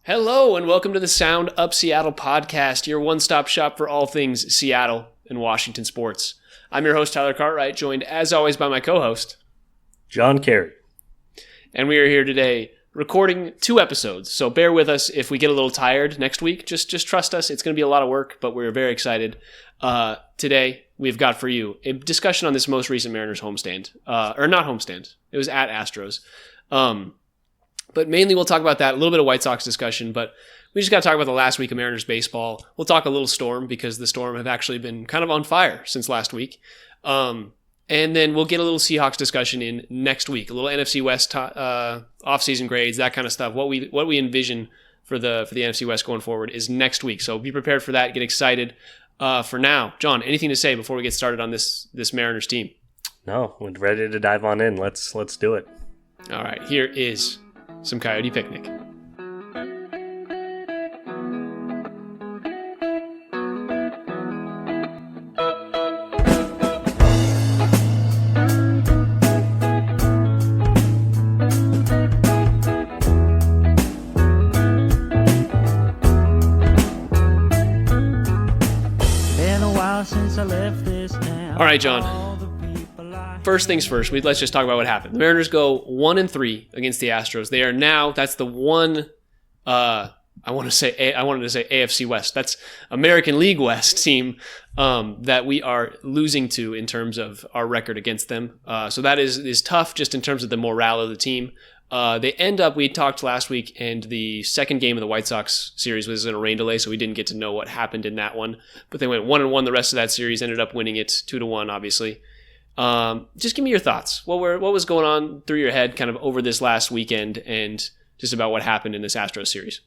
Hello and welcome to the Sound Up Seattle podcast, your one-stop shop for all things Seattle and Washington sports. I'm your host, Tyler Cartwright, joined as always by my co-host, John Carey. And we are here today recording 2 episodes, so bear with us if we get a little tired next week. Just trust us, it's going to be a lot of work, but we're very excited. Today, we've got for you a discussion on this most recent Mariners homestand. Or not homestand, it was at Astros. But mainly we'll talk about that, a little bit of White Sox discussion, but we just got to talk about the last week of Mariners baseball. We'll talk a little Storm because the Storm have actually been kind of on fire since last week. And then we'll get a little Seahawks discussion in next week, a little NFC West offseason grades, that kind of stuff. What we envision for the NFC West going forward is next week. So be prepared for that, get excited. For now, John, anything to say before we get started on this Mariners team? No, we're ready to dive on in. Let's do it. All right, here is some Coyote Picnic. All right, John. First things first, let's just talk about what happened. The Mariners go 1-3 against the Astros. They are now, that's the one, I wanted to say AFC West. That's American League West team that we are losing to in terms of our record against them. So that is tough just in terms of the morale of the team. They end up, we talked last week, and the second game of the White Sox series was in a rain delay, so we didn't get to know what happened in that one. But they went 1-1 the rest of that series, ended up winning it 2-1, obviously. Just give me your thoughts. What was going on through your head kind of over this last weekend and just about what happened in this Astros series?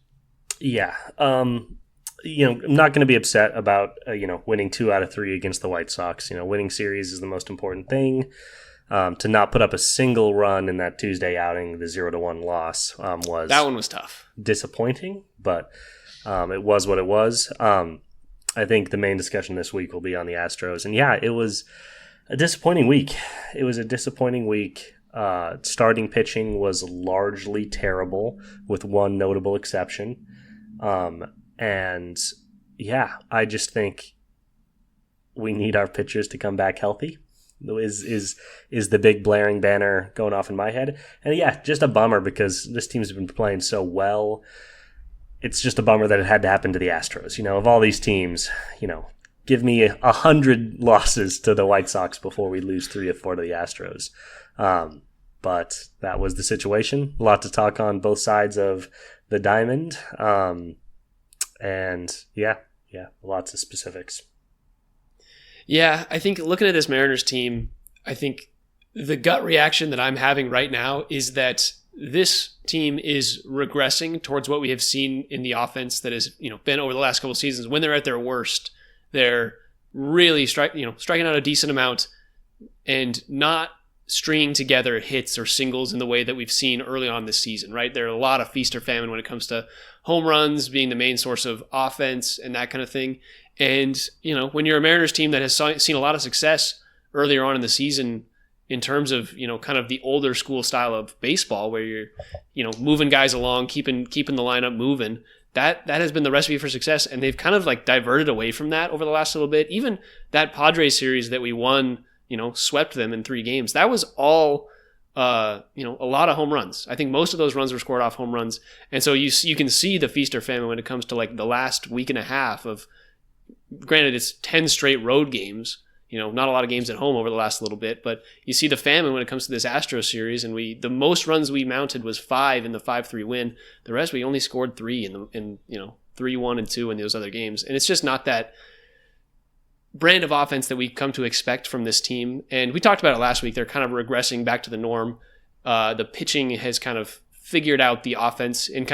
Yeah. I'm not going to be upset about, winning 2 out of 3 against the White Sox. Winning series is the most important thing. To not put up a single run in that Tuesday outing, the 0-1 loss, that one was tough. Disappointing, but it was what it was. I think the main discussion this week will be on the Astros. And yeah, it was a disappointing week. Starting pitching was largely terrible, with one notable exception. And yeah, I just think we need our pitchers to come back healthy. Is the big blaring banner going off in my head. And yeah, just a bummer because this team's been playing so well. It's just a bummer that it had to happen to the Astros. Of all these teams, give me 100 losses to the White Sox before we lose 3 or 4 to the Astros. But that was the situation. A lot to talk on both sides of the diamond. And yeah, lots of specifics. Yeah, I think looking at this Mariners team, I think the gut reaction that I'm having right now is that this team is regressing towards what we have seen in the offense that has, been over the last couple of seasons. When they're at their worst, they're really striking out a decent amount and not stringing together hits or singles in the way that we've seen early on this season, right? There are a lot of feast or famine when it comes to home runs being the main source of offense and that kind of thing. And, when you're a Mariners team that has seen a lot of success earlier on in the season in terms of, kind of the older school style of baseball where you're, moving guys along, keeping the lineup moving, that has been the recipe for success. And they've kind of diverted away from that over the last little bit. Even that Padres series that we won, swept them in 3 games. That was all, a lot of home runs. I think most of those runs were scored off home runs. And so you can see the feast or famine when it comes to the last week and a half of, granted, it's 10 straight road games, not a lot of games at home over the last little bit, but you see the famine when it comes to this Astros series, and the most runs we mounted was 5 in the 5-3 win. The rest, we only scored 3 in 3-1 and 2 in those other games. And it's just not that brand of offense that we come to expect from this team. And we talked about it last week. They're kind of regressing back to the norm. The pitching has kind of figured out the offense, and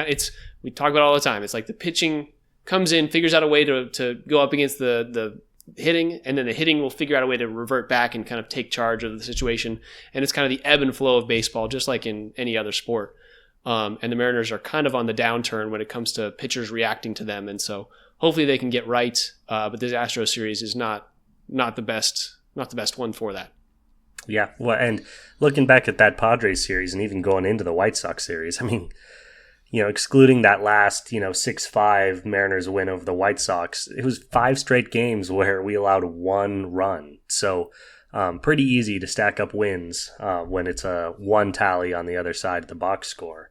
we talk about it all the time. It's like the pitching comes in, figures out a way to go up against the hitting, and then the hitting will figure out a way to revert back and kind of take charge of the situation. And it's kind of the ebb and flow of baseball, just like in any other sport. And the Mariners are kind of on the downturn when it comes to pitchers reacting to them. And so hopefully they can get right. But this Astros series is not the best one for that. Yeah, well, and looking back at that Padres series and even going into the White Sox series, I mean, excluding that last, 6-5 Mariners win over the White Sox, it was 5 straight games where we allowed 1 run. So pretty easy to stack up wins when it's a 1 tally on the other side of the box score.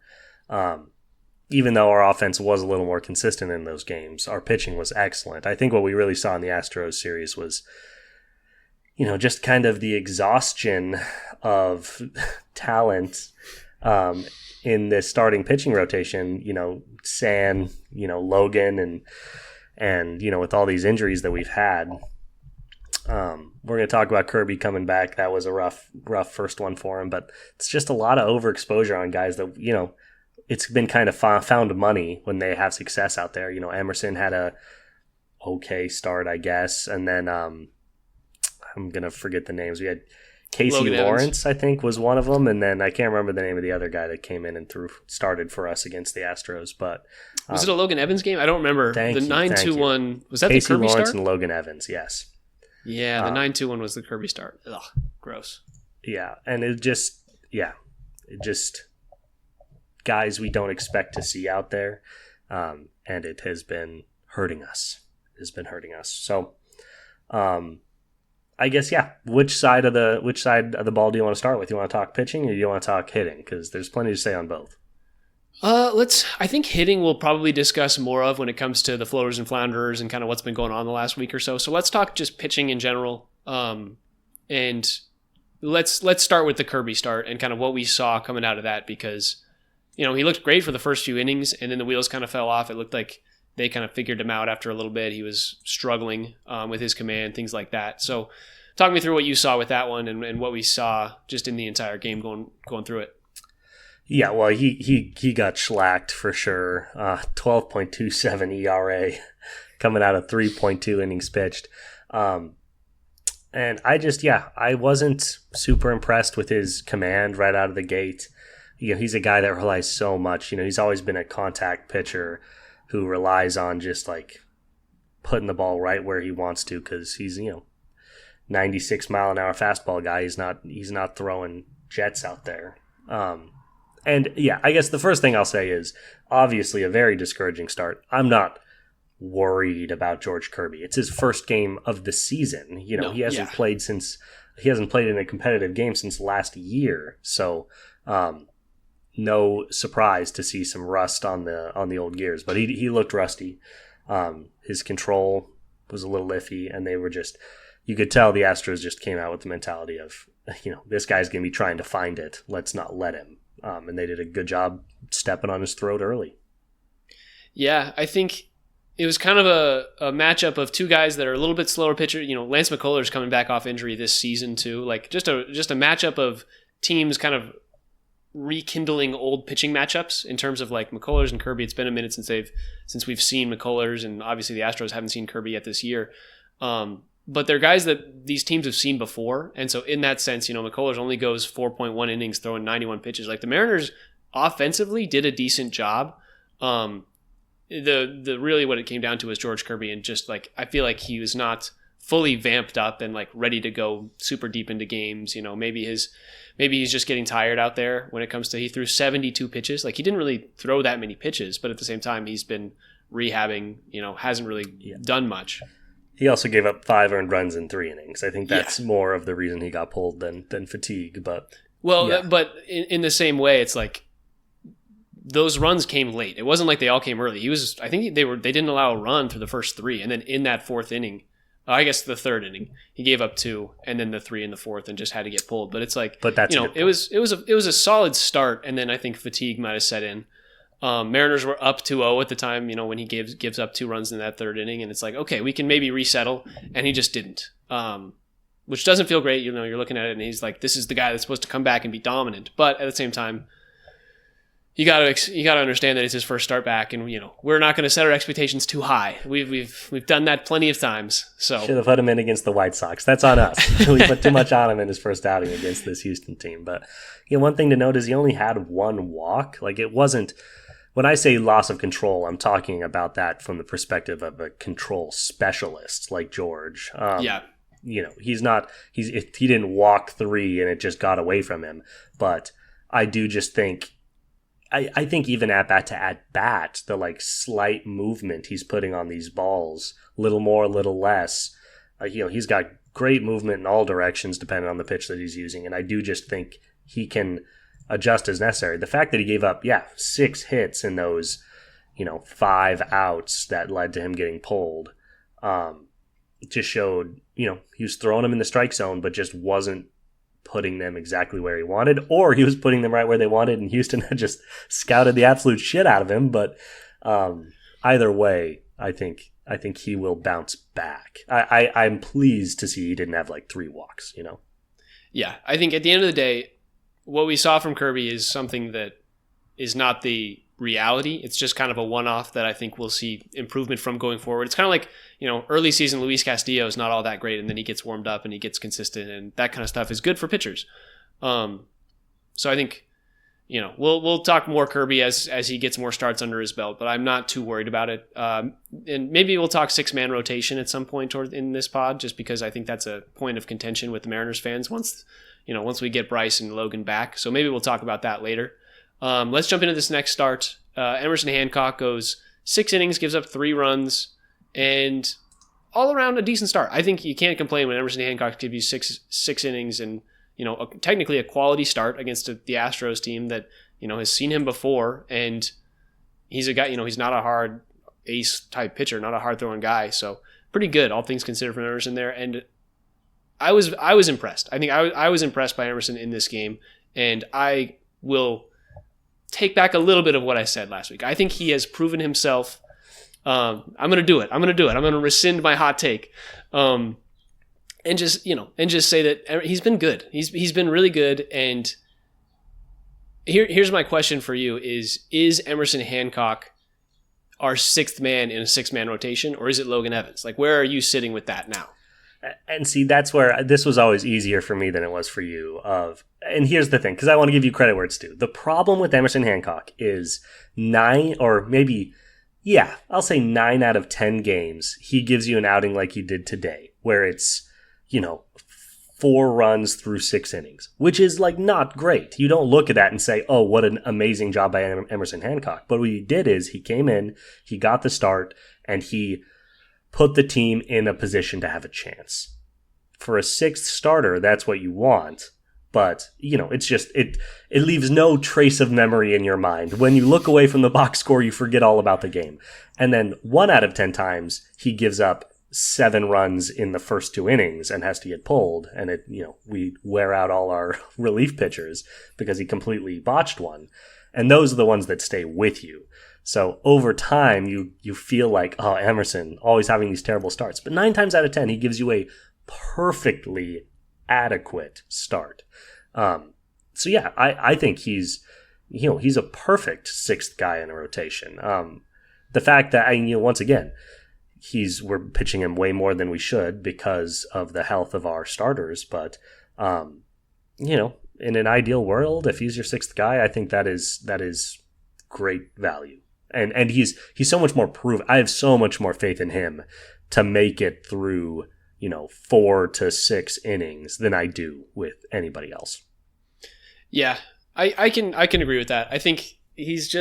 Even though our offense was a little more consistent in those games, our pitching was excellent. I think what we really saw in the Astros series was, just kind of the exhaustion of talent in this starting pitching rotation, San, Logan, and with all these injuries that we've had. We're going to talk about Kirby coming back. That was a rough first one for him, but it's just a lot of overexposure on guys that, it's been kind of found money when they have success out there. Emerson had a okay start, I guess, and then I'm going to forget the names. We had Casey Logan Lawrence, Evans. I think, was one of them, and then I can't remember the name of the other guy that came in and started for us against the Astros. But was it a Logan Evans game? I don't remember. The 9-2-1 was that Casey the Kirby Lawrence start? And Logan Evans, yes. Yeah, the 9-2-1 was the Kirby start. Ugh, gross. Yeah, and it just guys we don't expect to see out there, and it has been hurting us. So, I guess Which side of the ball do you want to start with? You want to talk pitching or do you want to talk hitting? Because there's plenty to say on both. I think hitting we'll probably discuss more of when it comes to the floaters and flounderers and kind of what's been going on the last week or so. So let's talk just pitching in general. And let's start with the Kirby start and kind of what we saw coming out of that, because he looked great for the first few innings and then the wheels kind of fell off. It looked like they kind of figured him out after a little bit. He was struggling with his command, things like that. So talk me through what you saw with that one and what we saw just in the entire game going through it. Yeah, well, he got shellacked for sure. 12.27 ERA coming out of 3.2 innings pitched. And I wasn't super impressed with his command right out of the gate. He's a guy that relies so much. He's always been a contact pitcher who relies on just like putting the ball right where he wants to, because he's 96 mile an hour fastball guy. He's not throwing jets out there. And I guess the first thing I'll say is obviously a very discouraging start. I'm not worried about George Kirby. It's his first game of the season. He hasn't played in a competitive game since last year. So, no surprise to see some rust on the old gears, but he looked rusty. His control was a little iffy, and you could tell the Astros just came out with the mentality of, this guy's going to be trying to find it. Let's not let him. And they did a good job stepping on his throat early. Yeah, I think it was kind of a matchup of two guys that are a little bit slower pitcher. Lance McCullers coming back off injury this season too. Like just a matchup of teams kind of rekindling old pitching matchups in terms of like McCullers and Kirby. It's been a minute since we've seen McCullers, and obviously the Astros haven't seen Kirby yet this year. But they're guys that these teams have seen before. And so in that sense, McCullers only goes 4.1 innings throwing 91 pitches. Like the Mariners offensively did a decent job. The really what it came down to was George Kirby, and just like I feel like he was not fully vamped up and like ready to go super deep into games. Maybe he's just getting tired out there when it comes to, he threw 72 pitches. Like he didn't really throw that many pitches, but at the same time he's been rehabbing, hasn't really done much. He also gave up 5 earned runs in 3 innings. I think that's more of the reason he got pulled than fatigue. But but in the same way, it's like those runs came late. It wasn't like they all came early. I think they didn't allow a run for the first 3, and then in that 4th inning, I guess the 3rd inning, he gave up 2, and then the 3 in the 4th, and just had to get pulled. But it's like, it was a solid start, and then I think fatigue might have set in. Mariners were up 2-0 at the time, when he gives up 2 runs in that 3rd inning, and it's like, okay, we can maybe resettle, and he just didn't, which doesn't feel great. You're looking at it, and he's like, this is the guy that's supposed to come back and be dominant, but at the same time, you got to understand that it's his first start back, and we're not going to set our expectations too high. We've done that plenty of times. So should have put him in against the White Sox. That's on us. We put too much on him in his first outing against this Houston team. But one thing to note is he only had 1 walk. Like it wasn't. When I say loss of control, I'm talking about that from the perspective of a control specialist like George. He's not. He didn't walk 3 and it just got away from him. But I do just think I think even at bat, the like slight movement he's putting on these balls, little more, little less, he's got great movement in all directions depending on the pitch that he's using. And I do just think he can adjust as necessary. The fact that he gave up, 6 hits in those, 5 outs that led to him getting pulled, just showed, he was throwing them in the strike zone, but just wasn't putting them exactly where he wanted, or he was putting them right where they wanted, and Houston had just scouted the absolute shit out of him. But either way, I think he will bounce back. I'm pleased to see he didn't have like 3 walks, Yeah, I think at the end of the day, what we saw from Kirby is something that is not the reality. It's just kind of a one-off that I think we'll see improvement from going forward. It's kind of like, early season Luis Castillo is not all that great, and then he gets warmed up and he gets consistent, and that kind of stuff is good for pitchers. So I think, we'll talk more Kirby as he gets more starts under his belt, but I'm not too worried about it. And maybe we'll talk 6-man rotation at some point in this pod, just because I think that's a point of contention with the Mariners fans once we get Bryce and Logan back. So maybe we'll talk about that later. Let's jump into this next start. Emerson Hancock goes 6 innings, gives up 3 runs, and all around a decent start. I think you can't complain when Emerson Hancock gives you six innings and technically a quality start against the Astros team that has seen him before, and he's a guy. He's not a hard ace type pitcher, not a hard throwing guy. So pretty good, all things considered, from Emerson there. And I was impressed. I think I was impressed by Emerson in this game, and I will take back a little bit of what I said last week. I think he has proven himself. I'm going to do it. I'm going to rescind my hot take, and just say that he's been good. He's been really good. And here's my question for you: is Emerson Hancock our 6th man in a 6-man rotation, or is it Logan Evans? Like, where are you sitting with that now? And see, that's where this was always easier for me than it was for you. And here's the thing, because I want to give you credit where it's due. The problem with Emerson Hancock is 9 I'll say 9 out of 10 games, he gives you an outing like he did today, where it's, 4 runs through 6 innings, which is like not great. You don't look at that and say, oh, what an amazing job by Emerson Hancock. But what he did is he came in, he got the start, and he put the team in a position to have a chance. For a 6th starter, that's what you want. But, it's just, it leaves no trace of memory in your mind. When you look away from the box score, you forget all about the game. And then 1 out of 10 times, he gives up 7 runs in the first 2 innings and has to get pulled. And we wear out all our relief pitchers because he completely botched one. And those are the ones that stay with you. So over time, you feel like, oh, Emerson, always having these terrible starts. But 9 times out of 10, he gives you a perfectly adequate start. So yeah, I think he's a perfect 6th guy in a rotation. The fact that, once again, we're pitching him way more than we should because of the health of our starters. But, in an ideal world, if he's your 6th guy, I think that is great value. And he's so much more proven. I have so much more faith in him to make it through, 4 to 6 innings than I do with anybody else. Yeah, I can agree with that. I think he's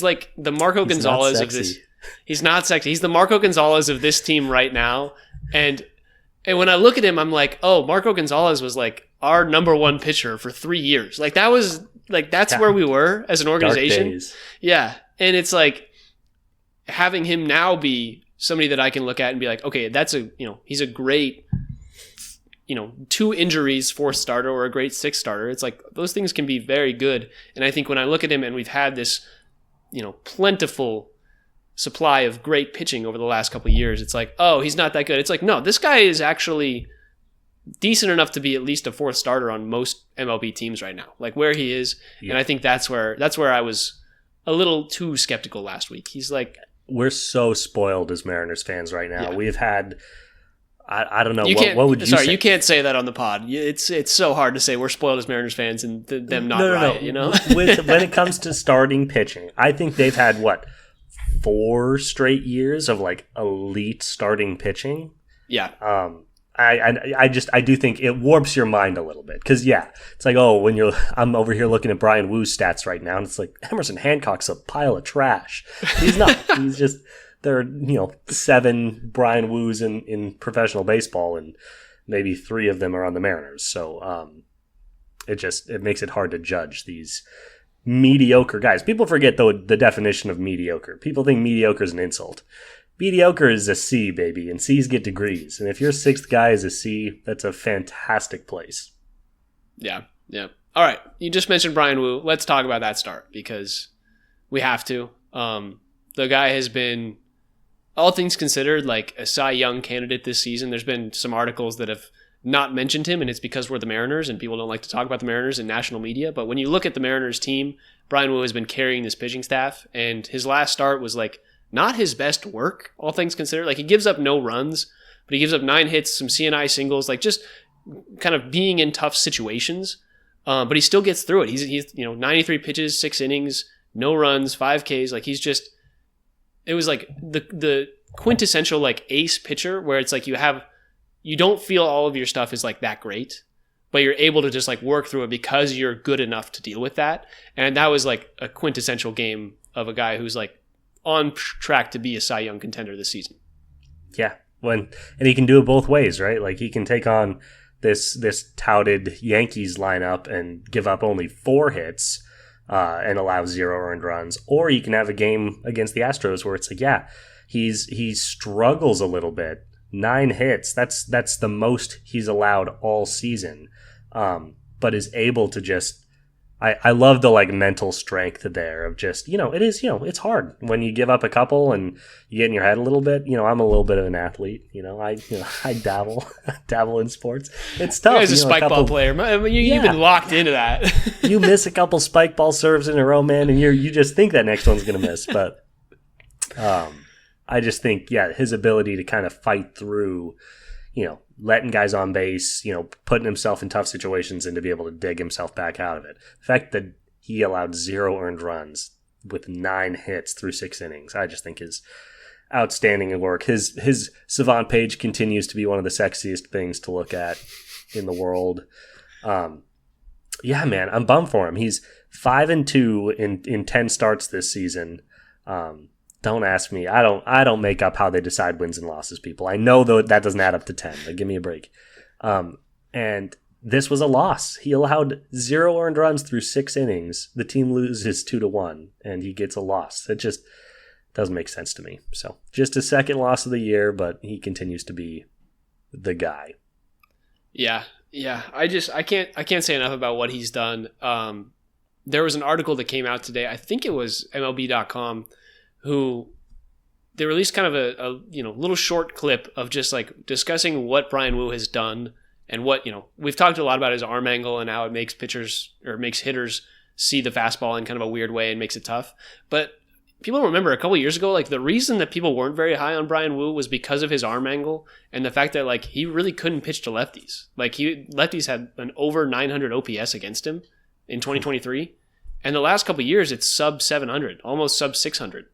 like the Marco Gonzalez of this. He's not sexy. He's the Marco Gonzalez of this team right now. And when I look at him, I'm like, oh, Marco Gonzalez was like our number 1 pitcher for 3 years. Like that's where we were as an organization. Dark days. Yeah. And it's like having him now be somebody that I can look at and be like, okay, he's a great, 2 injuries 4th starter or a great 6th starter. It's like those things can be very good. And I think when I look at him and we've had this, plentiful supply of great pitching over the last couple of years, it's like, oh, he's not that good. It's like, no, this guy is actually decent enough to be at least a 4th starter on most MLB teams right now, like where he is. Yeah. And I think that's where I was a little too skeptical last week. He's like, we're so spoiled as Mariners fans right now. Yeah. We've had, I don't know, what would you say? You can't say that on the pod. It's so hard to say we're spoiled as Mariners fans and them not riot, when it comes to starting pitching, I think they've had, 4 straight years of like elite starting pitching. Yeah. I do think it warps your mind a little bit because it's like, oh, I'm over here looking at Brian Woo's stats right now, and it's like Emerson Hancock's a pile of trash. He's not. He's just there are 7 Brian Woos in professional baseball, and maybe 3 of them are on the Mariners. So it makes it hard to judge these mediocre guys. People forget the definition of mediocre. People think mediocre is an insult. Mediocre is a C, baby, and C's get degrees. And if your 6th guy is a C, that's a fantastic place. Yeah. All right, you just mentioned Brian Woo. Let's talk about that start because we have to. The guy has been, all things considered, like a Cy Young candidate this season. There's been some articles that have not mentioned him, and it's because we're the Mariners, and people don't like to talk about the Mariners in national media. But when you look at the Mariners team, Brian Woo has been carrying this pitching staff, and his last start was like not his best work, all things considered. Like he gives up no runs, but he gives up 9 hits, some CNI singles, like just kind of being in tough situations. But he still gets through it. He's 93 pitches, 6 innings, no runs, 5 Ks. Like it was like the quintessential like ace pitcher where it's like you don't feel all of your stuff is like that great, but you're able to just like work through it because you're good enough to deal with that. And that was like a quintessential game of a guy who's like on track to be a Cy Young contender this season. Yeah. And he can do it both ways, right? Like he can take on this touted Yankees lineup and give up only 4 hits and allow 0 earned runs, or he can have a game against the Astros where it's like, he struggles a little bit. 9 hits, that's the most he's allowed all season, but is able to just I love the like mental strength there of just, it is, it's hard when you give up a couple and you get in your head a little bit. I'm a little bit of an athlete, I dabble in sports. It's tough. As a spike ball player, you've been locked into that. You miss a couple spike ball serves in a row, man, and you just think that next one's going to miss. But I just think, his ability to kind of fight through, letting guys on base, putting himself in tough situations and to be able to dig himself back out of it. The fact that he allowed 0 earned runs with 9 hits through 6 innings, I just think is outstanding work. His savant page continues to be one of the sexiest things to look at in the world. Man, I'm bummed for him. He's 5-2 in 10 starts this season. Don't ask me. I don't make up how they decide wins and losses, people. I know though that doesn't add up to 10. But give me a break. And this was a loss. He allowed 0 earned runs through 6 innings. The team loses 2-1, and he gets a loss. It just doesn't make sense to me. So just a second loss of the year, but he continues to be the guy. Yeah. I can't say enough about what he's done. There was an article that came out today. I think it was MLB.com. Who they released kind of a little short clip of just like discussing what Brian Woo has done and what, we've talked a lot about his arm angle and how it makes pitchers or makes hitters see the fastball in kind of a weird way and makes it tough. But people remember a couple of years ago, like the reason that people weren't very high on Brian Woo was because of his arm angle and the fact that like he really couldn't pitch to lefties. Like lefties had an over 900 OPS against him in 2023. And the last couple of years, it's sub 700, almost sub 600.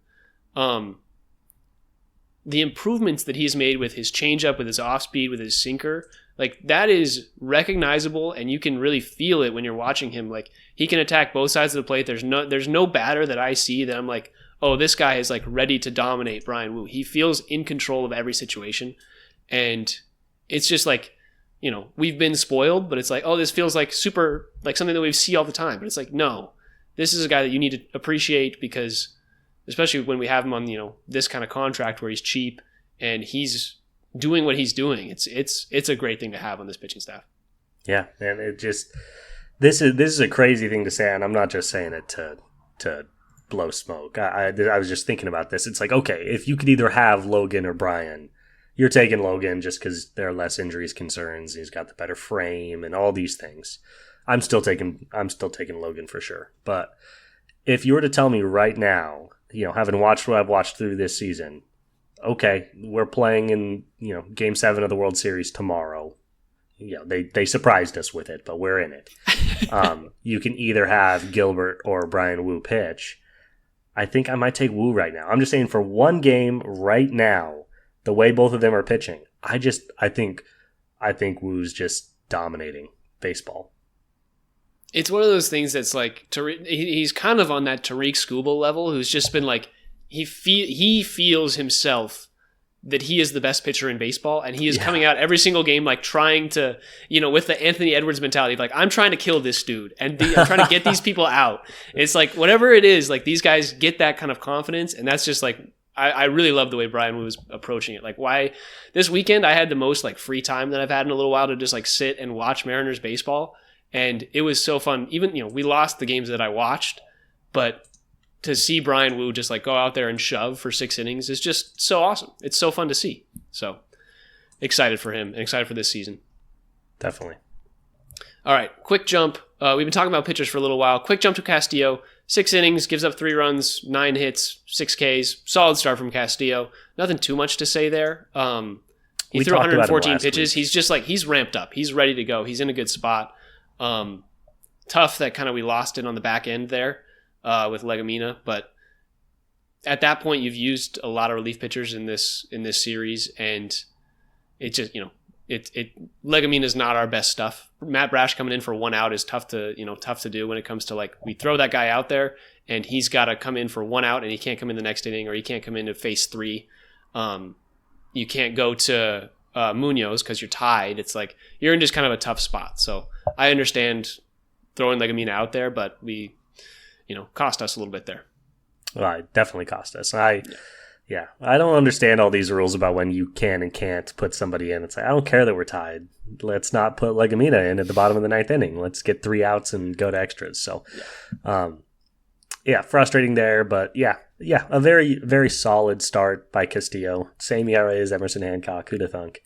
The improvements that he's made with his changeup, with his off speed, with his sinker, like that is recognizable, and you can really feel it when you're watching him. Like he can attack both sides of the plate. There's no batter that I see that I'm like, oh, this guy is like ready to dominate Brian Woo. He feels in control of every situation, and it's just like, we've been spoiled, but it's like, oh, this feels like super, like something that we see all the time. But it's like, no, this is a guy that you need to appreciate because. Especially when we have him on, this kind of contract where he's cheap and he's doing what he's doing. It's a great thing to have on this pitching staff. Yeah, and it just this is a crazy thing to say, and I'm not just saying it to blow smoke. I was just thinking about this. It's like, okay, if you could either have Logan or Brian, you're taking Logan just because there are less injuries concerns. He's got the better frame and all these things. I'm still taking Logan for sure. But if you were to tell me right now, having watched what I've watched through this season, okay, we're playing in, Game 7 of the World Series tomorrow. They surprised us with it, but we're in it. You can either have Gilbert or Brian Woo pitch. I think I might take Woo right now. I'm just saying for one game right now, the way both of them are pitching, I think I think Woo's just dominating baseball. It's one of those things that's like he's kind of on that Tariq Skubal level, who's just been like he feels himself that he is the best pitcher in baseball, and he is coming out every single game like trying to, with the Anthony Edwards mentality, like I'm trying to kill this dude and I'm trying to get these people out. It's like whatever it is, like these guys get that kind of confidence, and that's just like I really love the way Brian was approaching it. Like why this weekend I had the most like free time that I've had in a little while to just like sit and watch Mariners baseball. And it was so fun. Even, we lost the games that I watched, but to see Brian Wu just like go out there and shove for 6 innings is just so awesome. It's so fun to see. So excited for him and excited for this season. Definitely. All right, quick jump. We've been talking about pitchers for a little while. Quick jump to Castillo. 6 innings, gives up 3 runs, 9 hits, 6 Ks. Solid start from Castillo. Nothing too much to say there. He threw 114 pitches. Week. He's just like, he's ramped up. He's ready to go. He's in a good spot. Tough that kind of we lost it on the back end there with Legumina, but at that point you've used a lot of relief pitchers in this series, and it just Legumina is not our best stuff. Matt Brash coming in for 1 out is tough to do when it comes to like we throw that guy out there and he's got to come in for 1 out and he can't come in the next inning, or he can't come in to face 3. You can't go to Munoz because you're tied. It's like you're in just kind of a tough spot. So I understand throwing Legumina out there, but we, cost us a little bit there. Well, it definitely cost us. I don't understand all these rules about when you can and can't put somebody in. It's like, I don't care that we're tied. Let's not put Legumina in at the bottom of the 9th inning. Let's get 3 outs and go to extras. So, frustrating there, but a very, very solid start by Castillo. Same ERA as Emerson Hancock. Who'd have thunk?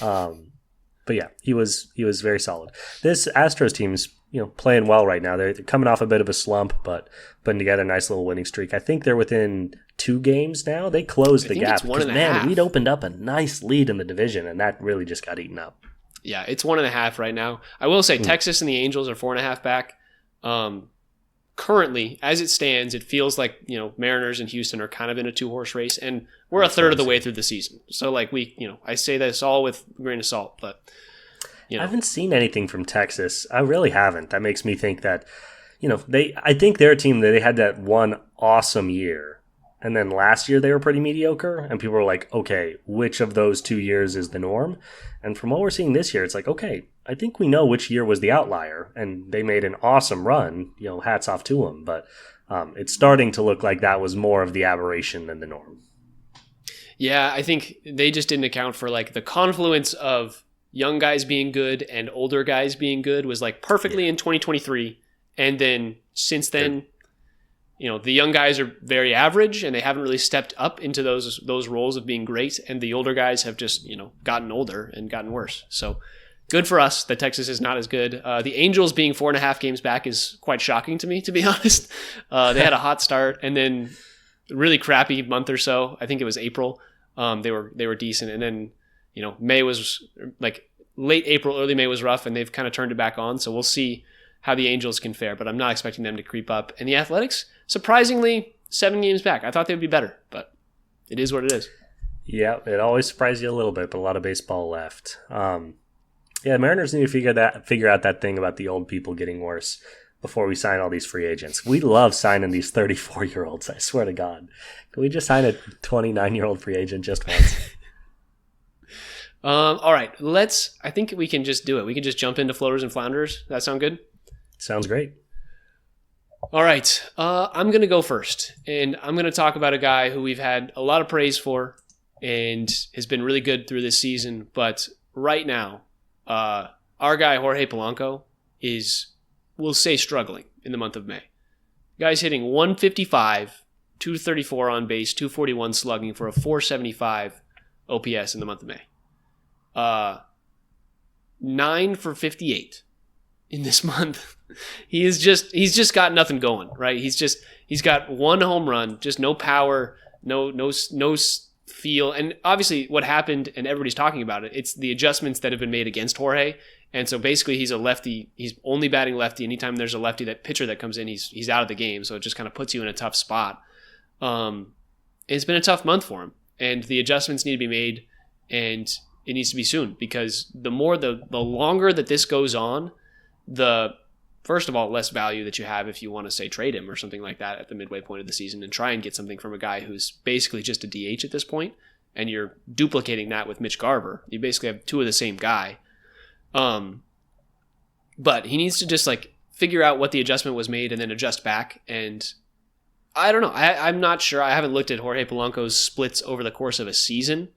But yeah, he was very solid. This Astros team's playing well right now. They're coming off a bit of a slump, but putting together a nice little winning streak. I think they're within 2 games now. They closed the gap because we'd opened up a nice lead in the division, and that really just got eaten up. Yeah, it's 1.5 right now. I will say Texas and the Angels are 4.5 back. Currently, as it stands, it feels like Mariners and Houston are kind of in a 2-horse race, and we're a third of the way through the season. So like I say this all with a grain of salt, but I haven't seen anything from Texas. I really haven't. That makes me think that I think they're a team that they had that one awesome year, and then last year they were pretty mediocre, and people were like, okay, which of those 2 years is the norm? And from what we're seeing this year, it's like, okay, I think we know which year was the outlier, and they made an awesome run. Hats off to them. But it's starting to look like that was more of the aberration than the norm. Yeah, I think they just didn't account for like the confluence of young guys being good and older guys being good was like perfectly in 2023, and then since then, the young guys are very average and they haven't really stepped up into those roles of being great, and the older guys have just gotten older and gotten worse. So good for us that Texas is not as good. The Angels being 4.5 games back is quite shocking to me, to be honest. They had a hot start and then really crappy month or so. I think it was April. They were decent, and then May was like late April, early May was rough, and they've kind of turned it back on. So we'll see how the Angels can fare, but I'm not expecting them to creep up. And the Athletics, surprisingly, 7 games back. I thought they would be better, but it is what it is. Yeah, it always surprises you a little bit, but a lot of baseball left. Yeah, Mariners need to figure out that thing about the old people getting worse before we sign all these free agents. We love signing these 34-year-olds, I swear to God. Can we just sign a 29-year-old free agent just once? All right, I think we can just do it. We can just jump into Floaters and Flounderers. Does that sound good? Sounds great. All right, I'm going to go first, and I'm going to talk about a guy who we've had a lot of praise for and has been really good through this season, but right now, our guy Jorge Polanco is, we'll say, struggling in the month of May. Guy's hitting 155, 234 on base, 241 slugging for a 475 OPS in the month of May. 9 for 58 in this month. He's just got nothing going, right? He's got 1 home run, just no power, no feel. And obviously what happened, and everybody's talking about it, it's the adjustments that have been made against Jorge. And so basically he's a lefty. He's only batting lefty. Anytime there's a lefty, that pitcher that comes in, he's out of the game. So it just kind of puts you in a tough spot. It's been a tough month for him, and the adjustments need to be made. And it needs to be soon, because the longer that this goes on, the first of all, less value that you have if you want to say trade him or something like that at the midway point of the season and try and get something from a guy who's basically just a DH at this point, and you're duplicating that with Mitch Garver. You basically have two of the same guy. But he needs to just like figure out what the adjustment was made and then adjust back. And I don't know. I'm not sure. I haven't looked at Jorge Polanco's splits over the course of a season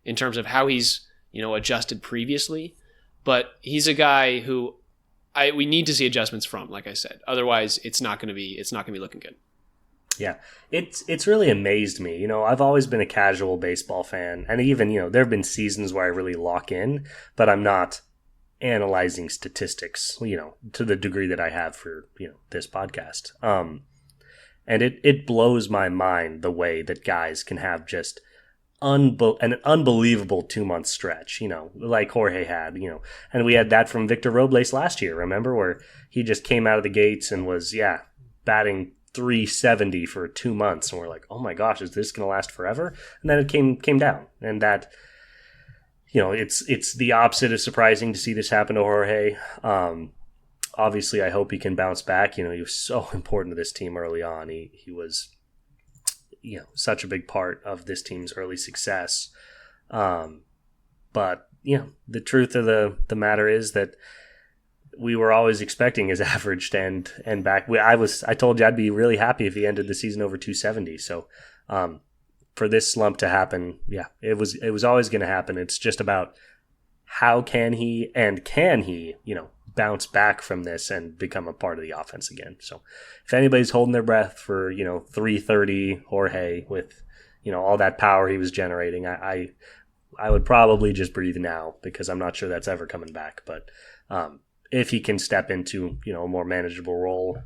in terms of how he's, adjusted previously. But he's a guy who we need to see adjustments from, like I said. Otherwise, it's not going to be looking good. Yeah, it's really amazed me. I've always been a casual baseball fan, and even there have been seasons where I really lock in, but I'm not analyzing statistics, to the degree that I have for this podcast. And it blows my mind the way that guys can have just an unbelievable 2-month stretch, like Jorge had, and we had that from Victor Robles last year. Remember, where he just came out of the gates and was batting .370 for 2 months, and we're like, oh my gosh, is this going to last forever? And then it came down, and that, it's the opposite of surprising to see this happen to Jorge. Obviously, I hope he can bounce back. He was so important to this team early on. He was, such a big part of this team's early success. But the truth of the matter is that we were always expecting his average to end back. I told you I'd be really happy if he ended the season over 270. So for this slump to happen, it was always going to happen. It's just about how can he bounce back from this and become a part of the offense again. So if anybody's holding their breath for 330 Jorge with all that power he was generating, I would probably just breathe now, because I'm not sure that's ever coming back. But if he can step into, a more manageable role,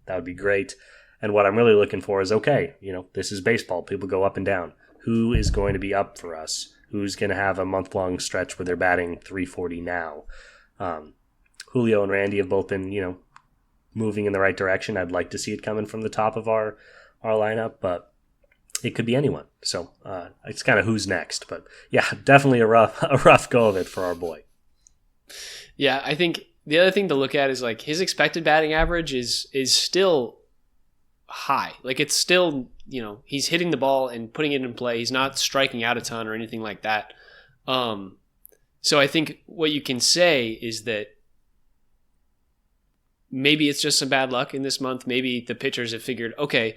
that would be great. And what I'm really looking for is, this is baseball. People go up and down. Who is going to be up for us? Who's going to have a month-long stretch where they're batting .340 now? Julio and Randy have both been, moving in the right direction. I'd like to see it coming from the top of our lineup, but it could be anyone. So it's kind of who's next. But yeah, definitely a rough go of it for our boy. Yeah, I think the other thing to look at is like his expected batting average is still high. Like it's still, he's hitting the ball and putting it in play. He's not striking out a ton or anything like that. So I think what you can say is that maybe it's just some bad luck in this month. Maybe the pitchers have figured, okay,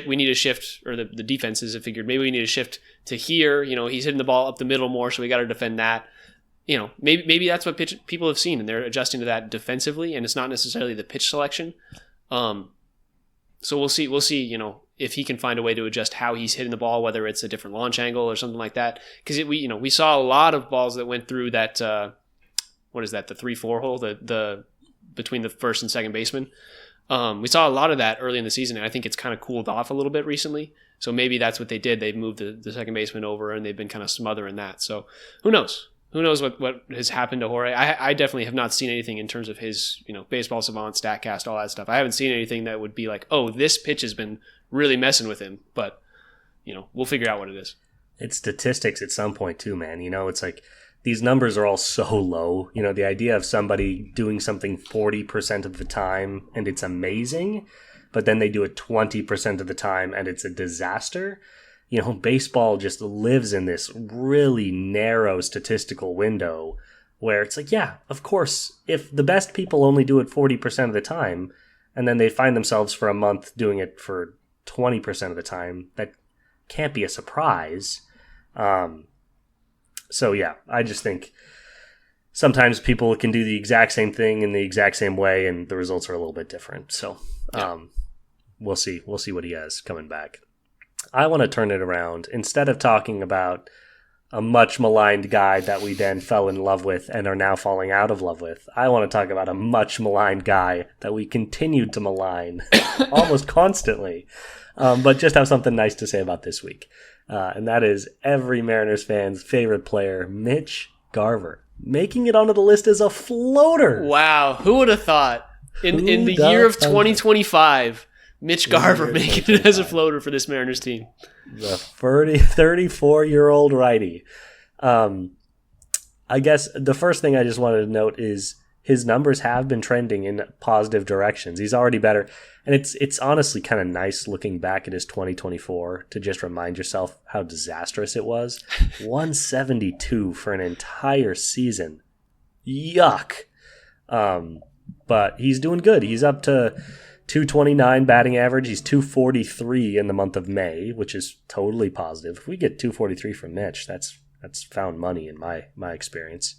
we need a shift, or the defenses have figured maybe we need a shift to here. He's hitting the ball up the middle more, so we got to defend that. Maybe that's what people have seen, and they're adjusting to that defensively, and it's not necessarily the pitch selection. So we'll see. We'll see. If he can find a way to adjust how he's hitting the ball, whether it's a different launch angle or something like that. Because we saw a lot of balls that went through that. What is that? The 3-4 hole. The between the first and second baseman. We saw a lot of that early in the season, and I think it's kind of cooled off a little bit recently. So maybe that's what they did. They moved the second baseman over, and they've been kind of smothering that. So who knows? Who knows what has happened to Jorge? I definitely have not seen anything in terms of his, baseball savant, StatCast, all that stuff. I haven't seen anything that would be like, oh, this pitch has been really messing with him. But, we'll figure out what it is. It's statistics at some point too, man. It's like these numbers are all so low. The idea of somebody doing something 40% of the time and it's amazing, but then they do it 20% of the time and it's a disaster. Baseball just lives in this really narrow statistical window where it's like, yeah, of course, if the best people only do it 40% of the time and then they find themselves for a month doing it for 20% of the time, that can't be a surprise. So yeah, I just think sometimes people can do the exact same thing in the exact same way and the results are a little bit different. So we'll see. We'll see what he has coming back. I want to turn it around. Instead of talking about a much maligned guy that we then fell in love with and are now falling out of love with, I want to talk about a much maligned guy that we continued to malign almost constantly, but just have something nice to say about this week. And that is every Mariners fan's favorite player, Mitch Garver, making it onto the list as a floater. Wow, wwho would have thought? In the year of 2025... Mitch Garver making it as a floater for this Mariners team. The 34-year-old righty. I guess the first thing I just wanted to note is his numbers have been trending in positive directions. He's already better. And it's honestly kind of nice looking back at his 2024 to just remind yourself how disastrous it was. 172 for an entire season. Yuck. But he's doing good. He's up to 229 batting average. He's 243 in the month of May, which is totally positive. If we get 243 from Mitch, that's found money in my experience.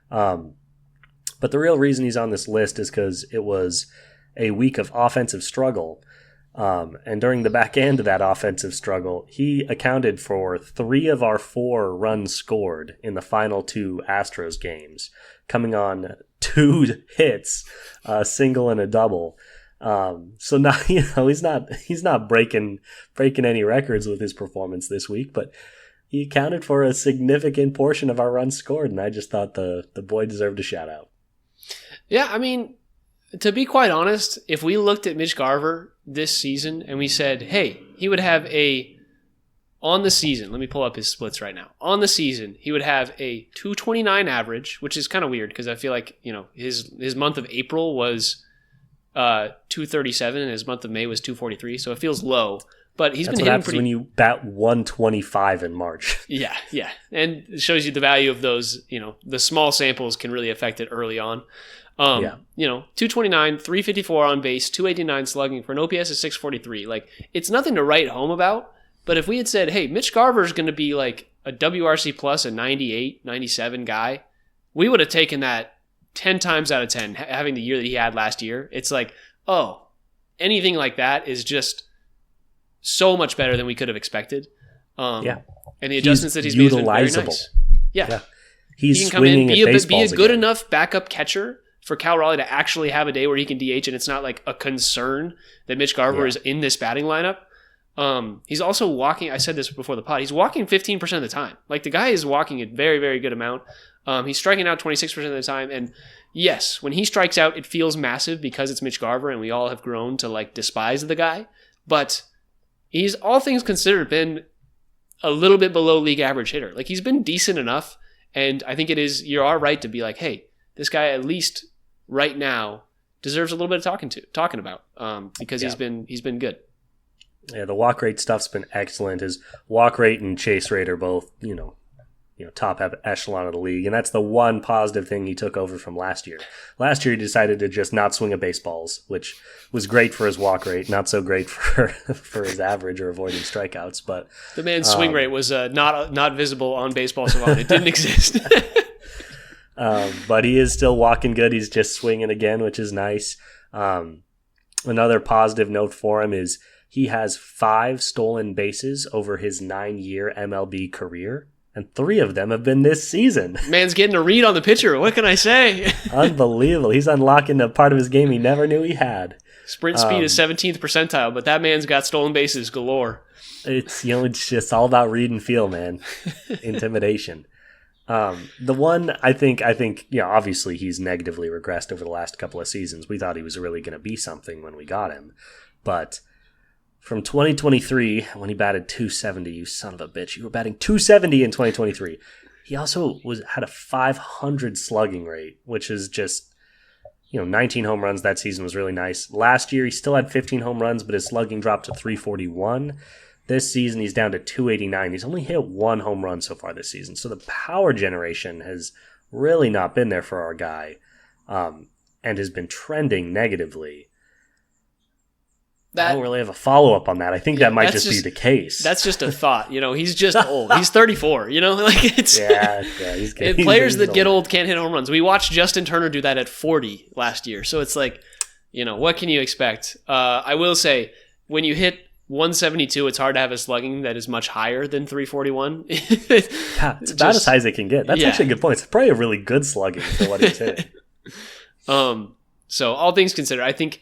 But the real reason he's on this list is because it was a week of offensive struggle. And during the back end of that offensive struggle, he accounted for 3 of our 4 runs scored in the final 2 Astros games, coming on 2 hits, a single and a double. So now, he's not breaking any records with his performance this week, but he accounted for a significant portion of our runs scored, and I just thought the boy deserved a shout out. Yeah, I mean, to be quite honest, if we looked at Mitch Garver this season and we said, hey, he would have on the season, let me pull up his splits right now. On the season, he would have a 229 average, which is kind of weird because I feel like, his month of April was 237 and his month of May was 243, so it feels low. But he's been hitting pretty. When you bat 125 in March. Yeah, and it shows you the value of those. The small samples can really affect it early on. 229, 354 on base, 289 slugging for an OPS of 643. Like, it's nothing to write home about. But if we had said, hey, Mitch Garver is going to be like a WRC plus, a 98, 97 guy, we would have taken that 10 times out of 10, having the year that he had last year. It's like, oh, anything like that is just so much better than we could have expected. And the adjustments that he's made have been very nice. Yeah. He can come in, be a good enough backup catcher for Cal Raleigh to actually have a day where he can DH, and it's not like a concern that Mitch Garver is in this batting lineup. He's also walking, I said this before the pod, he's walking 15% of the time. Like, the guy is walking a very, very good amount. He's striking out 26% of the time, and yes, when he strikes out, it feels massive because it's Mitch Garver, and we all have grown to like despise the guy, but he's, all things considered, been a little bit below league average hitter. Like, he's been decent enough, and I think you are right to be like, hey, this guy at least right now deserves a little bit of talking about because he's been good. Yeah, the walk rate stuff's been excellent. His walk rate and chase rate are both, top echelon of the league, and that's the one positive thing he took over from last year. Last year, he decided to just not swing at baseballs, which was great for his walk rate, not so great for his average or avoiding strikeouts. But the man's swing rate was not visible on Baseball Savant. It didn't exist. But he is still walking good. He's just swinging again, which is nice. Another positive note for him is he has 5 stolen bases over his 9-year MLB career, and 3 of them have been this season. Man's getting a read on the pitcher. What can I say? Unbelievable. He's unlocking a part of his game he never knew he had. Sprint speed is 17th percentile, but that man's got stolen bases galore. It's it's just all about read and feel, man. Intimidation. The one I think, obviously he's negatively regressed over the last couple of seasons. We thought he was really going to be something when we got him, but from 2023, when he batted 270, you son of a bitch, you were batting 270 in 2023. He also had a 500 slugging rate, which is just, 19 home runs that season was really nice. Last year, he still had 15 home runs, but his slugging dropped to 341. This season, he's down to 289. He's only hit 1 home run so far this season. So the power generation has really not been there for our guy, and has been trending negatively. I don't really have a follow-up on that. I think that might just be the case. That's just a thought. He's just old. He's 34. Like, it's he's getting, players that get old can't hit home runs. We watched Justin Turner do that at 40 last year. So it's like, what can you expect? I will say, when you hit 172, it's hard to have a slugging that is much higher than 341. It's about as high as it can get. That's actually a good point. It's probably a really good slugging for what he's hitting. So all things considered, I think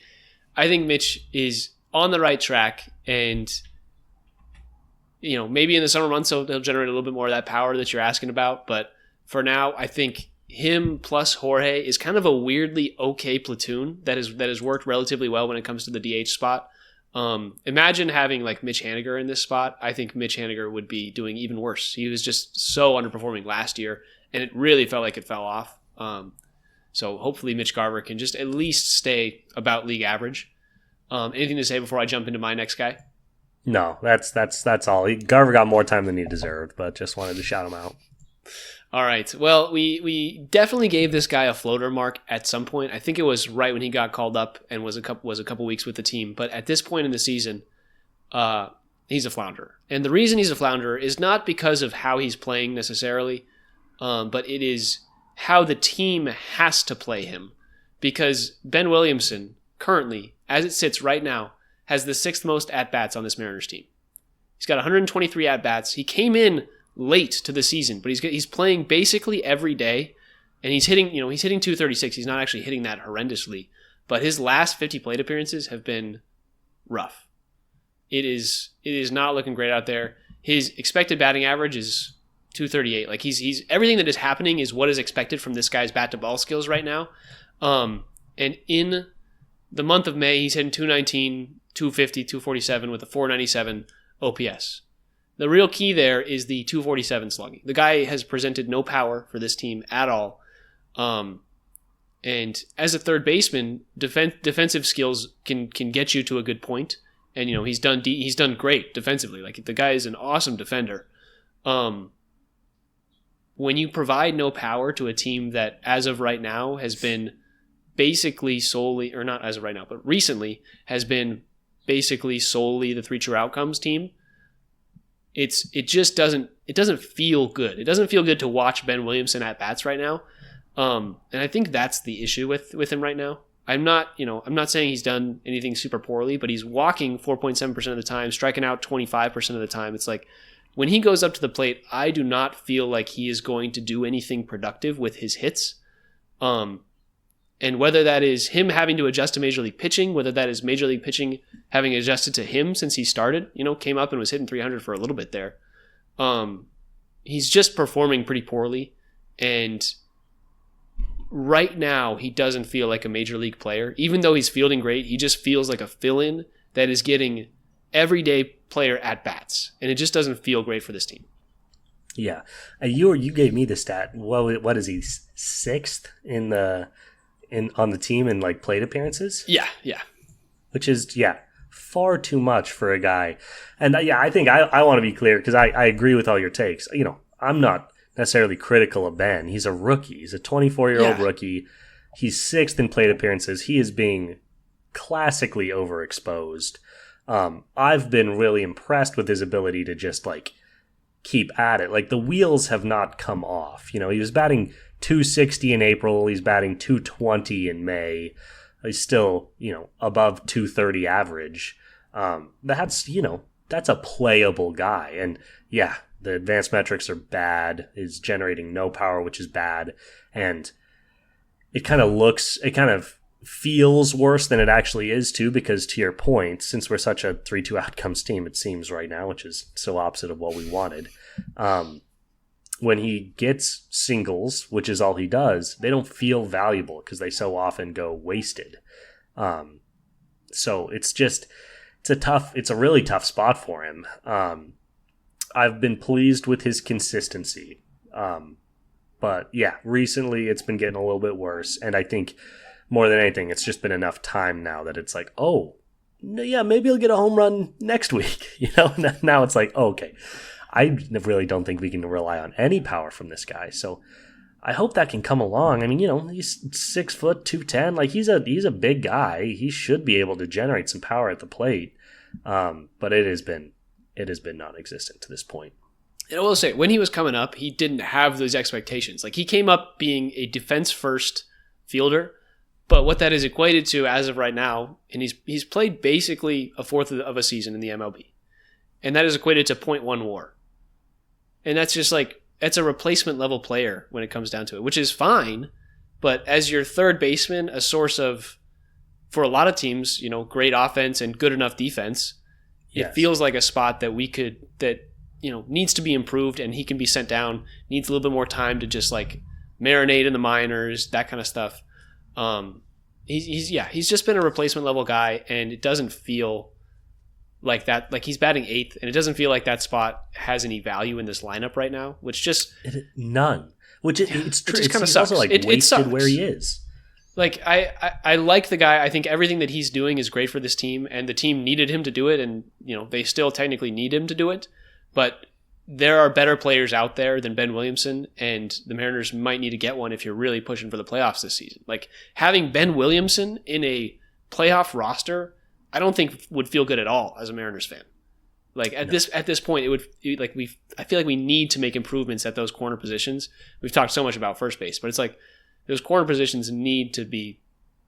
Mitch is on the right track, and maybe in the summer months he'll generate a little bit more of that power that you're asking about. But for now, I think him plus Jorge is kind of a weirdly okay platoon that has worked relatively well when it comes to the DH spot. Imagine having like Mitch Haniger in this spot. I think Mitch Haniger would be doing even worse. He was just so underperforming last year, and it really felt like it fell off. So hopefully Mitch Garver can just at least stay about league average. Anything to say before I jump into my next guy? No, that's all. Garver got more time than he deserved, but just wanted to shout him out. All right. Well, we definitely gave this guy a floater mark at some point. I think it was right when he got called up and was a couple weeks with the team. But at this point in the season, he's a flounderer. And the reason he's a flounderer is not because of how he's playing necessarily, but it is how the team has to play him. Because Ben Williamson, currently, as it sits right now, has the 6th most at-bats on this Mariners team. He's got 123 at-bats. He came in late to the season, but he's playing basically every day, and he's hitting 236. He's not actually hitting that horrendously, but his last 50 plate appearances have been rough. It is not looking great out there. His expected batting average is 238. Like he's everything that is happening is what is expected from this guy's bat to ball skills right now. And in the month of May, he's hitting 219, 250, 247 with a 497 OPS. The real key there is the 247 slugging. The guy has presented no power for this team at all. And as a third baseman, defensive skills can get you to a good point. And he's done great defensively. Like the guy is an awesome defender. When you provide no power to a team that, as of right now, has been basically solely, or not as of right now, but recently has been basically solely the 3 true outcomes team, it just doesn't feel good. It doesn't feel good to watch Ben Williamson at bats right now. And I think that's the issue with him right now. I'm not saying he's done anything super poorly, but he's walking 4.7% of the time, striking out 25% of the time. It's like when he goes up to the plate, I do not feel like he is going to do anything productive with his hits. And whether that is him having to adjust to Major League pitching, whether that is Major League pitching having adjusted to him since he started, came up and was hitting 300 for a little bit there. He's just performing pretty poorly. And right now, he doesn't feel like a Major League player. Even though he's fielding great, he just feels like a fill-in that is getting everyday player at-bats. And it just doesn't feel great for this team. Yeah. You gave me the stat. What is he, 6th on the team in like plate appearances? Yeah. Which is, far too much for a guy. And I think I want to be clear because I agree with all your takes. I'm not necessarily critical of Ben. He's a rookie. He's a 24-year-old rookie. He's 6th in plate appearances. He is being classically overexposed. I've been really impressed with his ability to just like keep at it. Like the wheels have not come off. He was batting 260 in April. He's batting 220 in May. He's still, above 230 average. That's a playable guy. And yeah, the advanced metrics are bad. He's generating no power, which is bad. And it kind of feels worse than it actually is too, because to your point, since we're such a 3-2 outcomes team, it seems right now, which is so opposite of what we wanted. When he gets singles, which is all he does, they don't feel valuable because they so often go wasted. So it's a really tough spot for him. I've been pleased with his consistency. But yeah, recently it's been getting a little bit worse. And I think more than anything, it's just been enough time now that it's like, oh, yeah, maybe he'll get a home run next week. Now it's like, okay, I really don't think we can rely on any power from this guy. So I hope that can come along. I mean, he's 6 foot 210. Like he's a big guy. He should be able to generate some power at the plate. But it has been non-existent to this point. And I will say, when he was coming up, he didn't have those expectations. Like he came up being a defense-first fielder, but what that is equated to as of right now, and he's played basically a fourth of a season in the MLB, and that is equated to .1 WAR. And that's just like, that's a replacement level player when it comes down to it, which is fine. But as your third baseman, a source of, for a lot of teams, great offense and good enough defense, it feels like a spot that needs to be improved, and he can be sent down, needs a little bit more time to just like marinate in the minors, that kind of stuff. He's just been a replacement level guy, and it doesn't feel like that. Like he's batting 8th, and it doesn't feel like that spot has any value in this lineup right now, which just none. Which it's true. It just kind of He's sucks. also like It wasted sucks. where he is. Like I like the guy. I think everything that he's doing is great for this team, and the team needed him to do it, and they still technically need him to do it. But there are better players out there than Ben Williamson, and the Mariners might need to get one if you're really pushing for the playoffs this season. Like having Ben Williamson in a playoff roster, I don't think would feel good at all as a Mariners fan. Like at this point, I feel like we need to make improvements at those corner positions. We've talked so much about first base, but it's like those corner positions need to be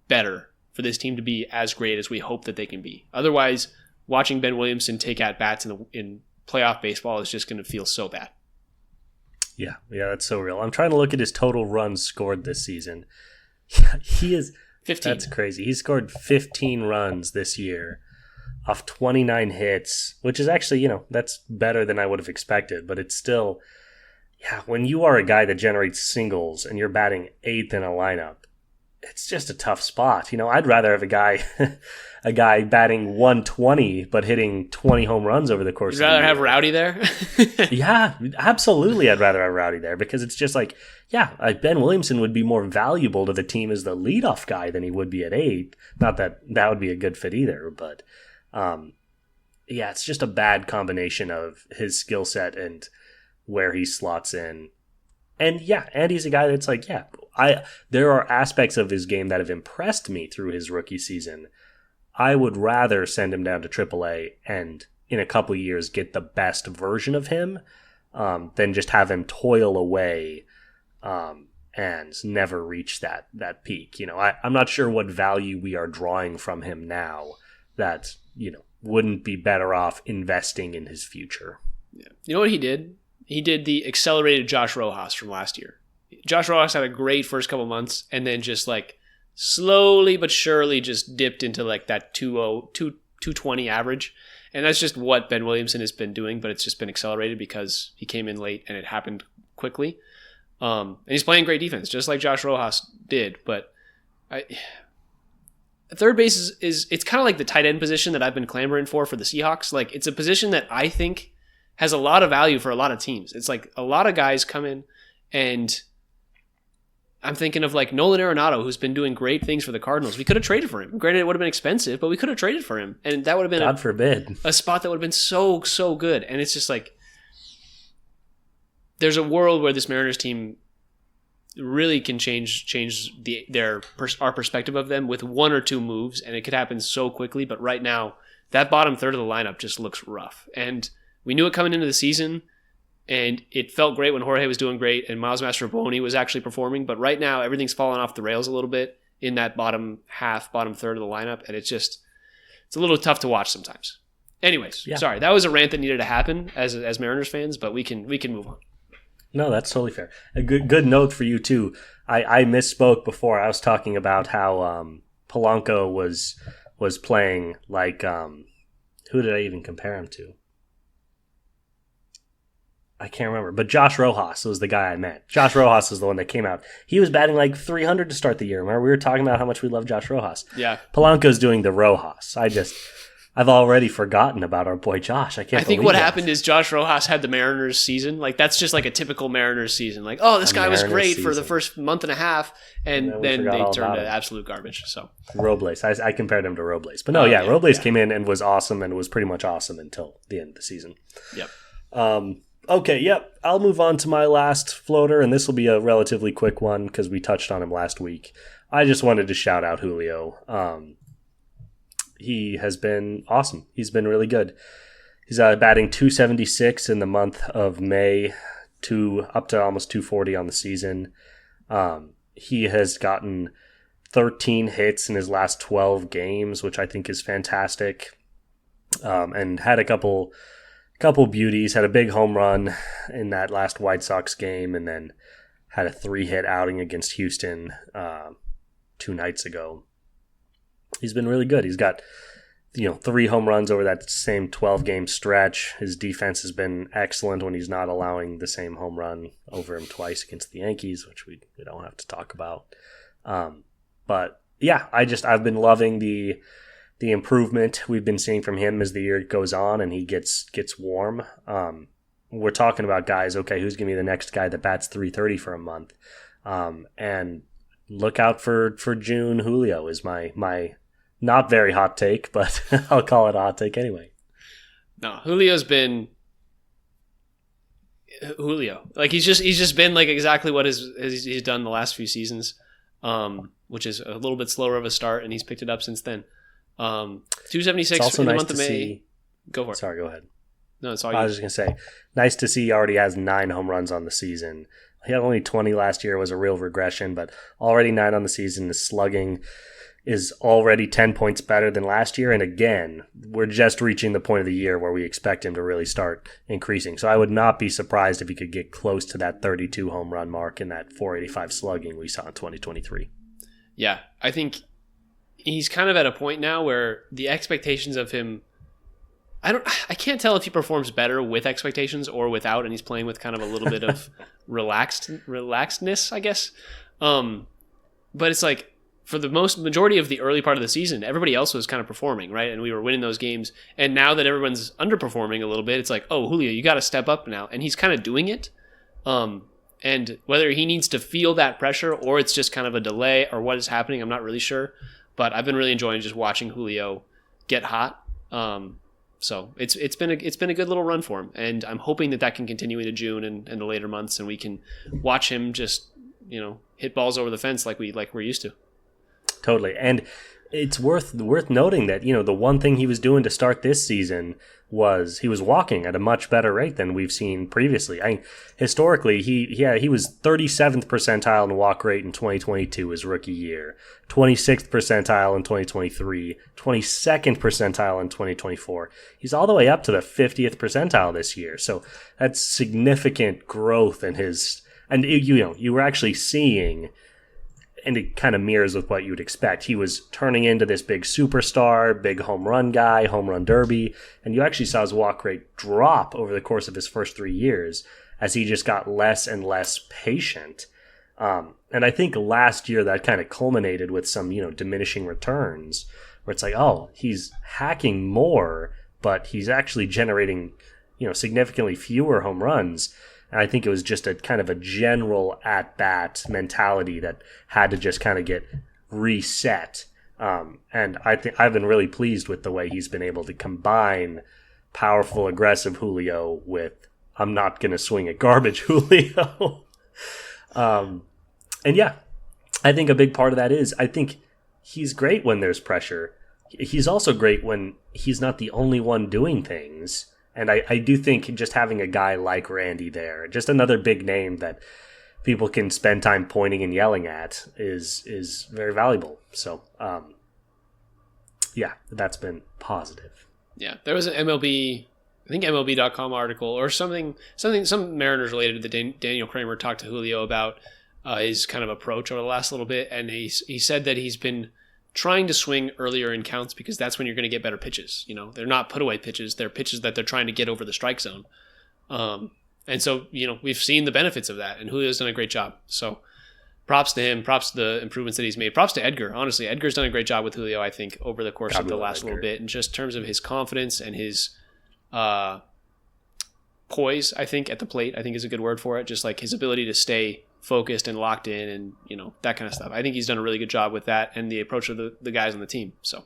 better for this team to be as great as we hope that they can be. Otherwise, watching Ben Williamson take at bats in playoff baseball is just going to feel so bad. Yeah, that's so real. I'm trying to look at his total runs scored this season. He is 15. That's crazy. He scored 15 runs this year off 29 hits, which is actually, that's better than I would have expected, but it's still, when you are a guy that generates singles and you're batting 8th in a lineup, it's just a tough spot. I'd rather have a guy batting 120 but hitting 20 home runs over the course of the year. You'd rather have Rowdy there? Yeah, absolutely. I'd rather have Rowdy there because it's just like, Ben Williamson would be more valuable to the team as the leadoff guy than he would be at 8. Not that that would be a good fit either, but it's just a bad combination of his skill set and where he slots in. And he's a guy that's like, there are aspects of his game that have impressed me through his rookie season. I would rather send him down to AAA and in a couple of years get the best version of him than just have him toil away and never reach that peak. I'm not sure what value we are drawing from him now that, wouldn't be better off investing in his future. Yeah. You know what he did? He did the accelerated Josh Rojas from last year. Josh Rojas had a great first couple months and then just like slowly but surely just dipped into like that 220 average. And that's just what Ben Williamson has been doing, but it's just been accelerated because he came in late and it happened quickly. And he's playing great defense, just like Josh Rojas did. But third base is it's kind of like the tight end position that I've been clamoring for the Seahawks. Like it's a position that I think has a lot of value for a lot of teams. It's like a lot of guys come in, and I'm thinking of like Nolan Arenado, who's been doing great things for the Cardinals. We could have traded for him. Granted, it would have been expensive, but we could have traded for him, and that would have been God forbid a spot that would have been so good. And it's just like there's a world where this Mariners team really can change our perspective of them with one or two moves, and it could happen so quickly. But right now, that bottom third of the lineup just looks rough, and we knew it coming into the season, and it felt great when Jorge was doing great and Miles Mastrobuoni was actually performing. But right now, everything's fallen off the rails a little bit in that bottom third of the lineup, and it's a little tough to watch sometimes. Anyways, Sorry, that was a rant that needed to happen as Mariners fans, but we can move on. No, that's totally fair. A good note for you too. I misspoke before. I was talking about how Polanco was playing like who did I even compare him to? I can't remember, but Josh Rojas was the guy I meant. Josh Rojas is the one that came out. He was batting like 300 to start the year. Remember, we were talking about how much we love Josh Rojas. Yeah. Polanco's doing the Rojas. I've already forgotten about our boy Josh. I think what happened is Josh Rojas had the Mariners season. Like that's just like a typical Mariners season. Like, oh, this guy was great for the first month and a half, and then they turned to absolute garbage. So Robles, I compared him to Robles, but no, Robles came in and was awesome and was pretty much awesome until the end of the season. Yep. Okay, yep. I'll move on to my last floater, and this will be a relatively quick one because we touched on him last week. I just wanted to shout out Julio. He has been awesome. He's been really good. He's batting 276 in the month of May, up to almost 240 on the season. He has gotten 13 hits in his last 12 games, which I think is fantastic, and had a couple beauties. Had a big home run in that last White Sox game, and then had a 3-hit outing against Houston 2 nights ago. He's been really good. He's got 3 home runs over that same 12-game stretch. His defense has been excellent when he's not allowing the same home run over him twice against the Yankees, which we don't have to talk about. But yeah, I've been loving the improvement we've been seeing from him as the year goes on and he gets warm. we're talking about guys, okay, who's going to be the next guy that bats 330 for a month? And look out for June. Julio is my not very hot take, but I'll call it a hot take anyway. No, Julio's been Julio. Like he's just been like exactly what he's done the last few seasons, which is a little bit slower of a start, and he's picked it up since then. 276 in the month of May. Go for it. Sorry, go ahead. No, it's all you. I was just going to say, nice to see he already has 9 home runs on the season. He had only 20 last year, was a real regression, but already 9 on the season. His slugging is already 10 points better than last year. And again, we're just reaching the point of the year where we expect him to really start increasing. So I would not be surprised if he could get close to that 32 home run mark and that 485 slugging we saw in 2023. Yeah, I think he's kind of at a point now where the expectations of him, I can't tell if he performs better with expectations or without, and he's playing with kind of a little bit of relaxedness, I guess. But it's like, for the majority of the early part of the season, everybody else was kind of performing, right? And we were winning those games. And now that everyone's underperforming a little bit, it's like, oh, Julio, you got to step up now. And he's kind of doing it. And whether he needs to feel that pressure or it's just kind of a delay or what is happening, I'm not really sure. But I've been really enjoying just watching Julio get hot. So it's been a good little run for him. And I'm hoping that can continue into June and the later months, and we can watch him just, hit balls over the fence like we're used to. Totally. And it's worth noting that, the one thing he was doing to start this season was he was walking at a much better rate than we've seen previously. Historically, he was 37th percentile in walk rate in 2022 his rookie year, 26th percentile in 2023, 22nd percentile in 2024. He's all the way up to the 50th percentile this year. So that's significant growth in his, and you were actually seeing, and it kind of mirrors with what you would expect. He was turning into this big superstar, big home run guy, home run derby, and you actually saw his walk rate drop over the course of his first 3 years as he just got less and less patient. And I think last year that kind of culminated with some, diminishing returns where it's like, oh, he's hacking more, but he's actually generating, significantly fewer home runs. And I think it was just a kind of a general at-bat mentality that had to just kind of get reset. And I've been really pleased with the way he's been able to combine powerful, aggressive Julio with I'm not going to swing at garbage Julio. And yeah, I think a big part of that is I think he's great when there's pressure. He's also great when he's not the only one doing things. And I do think just having a guy like Randy there, just another big name that people can spend time pointing and yelling at is very valuable. So, yeah, that's been positive. Yeah, there was an MLB, I think MLB.com article or some Mariners related that Daniel Kramer talked to Julio about his kind of approach over the last little bit. And he said that he's been trying to swing earlier in counts because that's when you're going to get better pitches. They're not put away pitches. They're pitches that they're trying to get over the strike zone. And so, we've seen the benefits of that, and Julio's done a great job. So props to him, props to the improvements that he's made, props to Edgar. Honestly, Edgar's done a great job with Julio, I think, over the course of the last little bit, and just in terms of his confidence and his poise, I think, at the plate, I think is a good word for it. Just like his ability to stay focused and locked in and, that kind of stuff. I think he's done a really good job with that and the approach of the guys on the team. So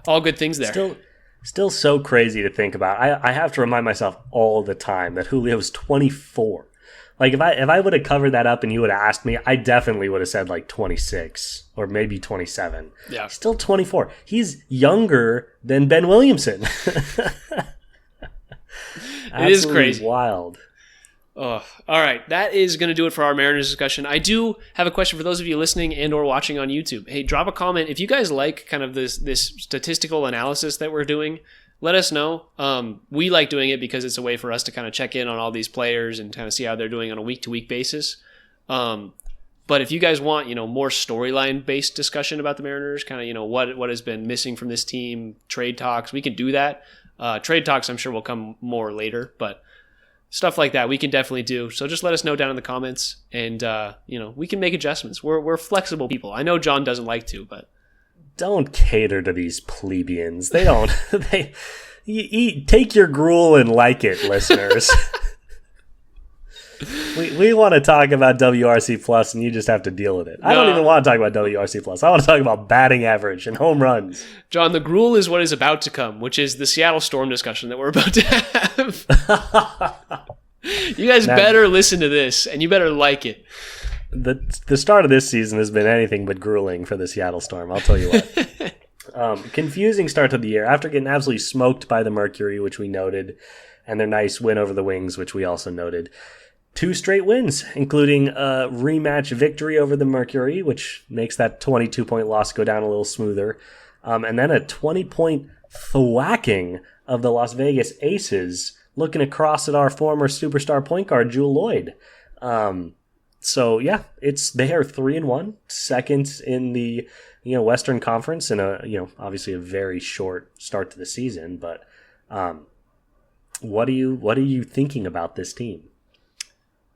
all good things there. Still so crazy to think about. I have to remind myself all the time that Julio's 24. Like if I would have covered that up and you would have asked me, I definitely would have said like 26 or maybe 27. Yeah. He's still 24. He's younger than Ben Williamson. It is crazy. Wild. Oh, all right. That is going to do it for our Mariners discussion. I do have a question for those of you listening and or watching on YouTube. Hey, drop a comment. If you guys like kind of this statistical analysis that we're doing, let us know. We like doing it because it's a way for us to kind of check in on all these players and kind of see how they're doing on a week-to-week basis. But if you guys want, more storyline-based discussion about the Mariners, kind of, what has been missing from this team, trade talks, we can do that. Trade talks, I'm sure, will come more later, but stuff like that we can definitely do. So just let us know down in the comments, and we can make adjustments. We're flexible people. I know John doesn't like to, but don't cater to these plebeians. They don't. You take your gruel and like it, listeners. We want to talk about WRC Plus, and you just have to deal with it. I don't even want to talk about WRC Plus. I want to talk about batting average and home runs. John, the gruel is what is about to come, which is the Seattle Storm discussion that we're about to have. You guys better listen to this, and you better like it. The start of this season has been anything but grueling for the Seattle Storm, I'll tell you what. Confusing start to the year after getting absolutely smoked by the Mercury, which we noted, and their nice win over the Wings, which we also noted. 2 straight wins, including a rematch victory over the Mercury, which makes that 22-point loss go down a little smoother, and then a 20-point thwacking of the Las Vegas Aces, looking across at our former superstar point guard, Jewel Lloyd. So yeah, they are 3-1, second in the Western Conference, and obviously a very short start to the season. But what are you thinking about this team?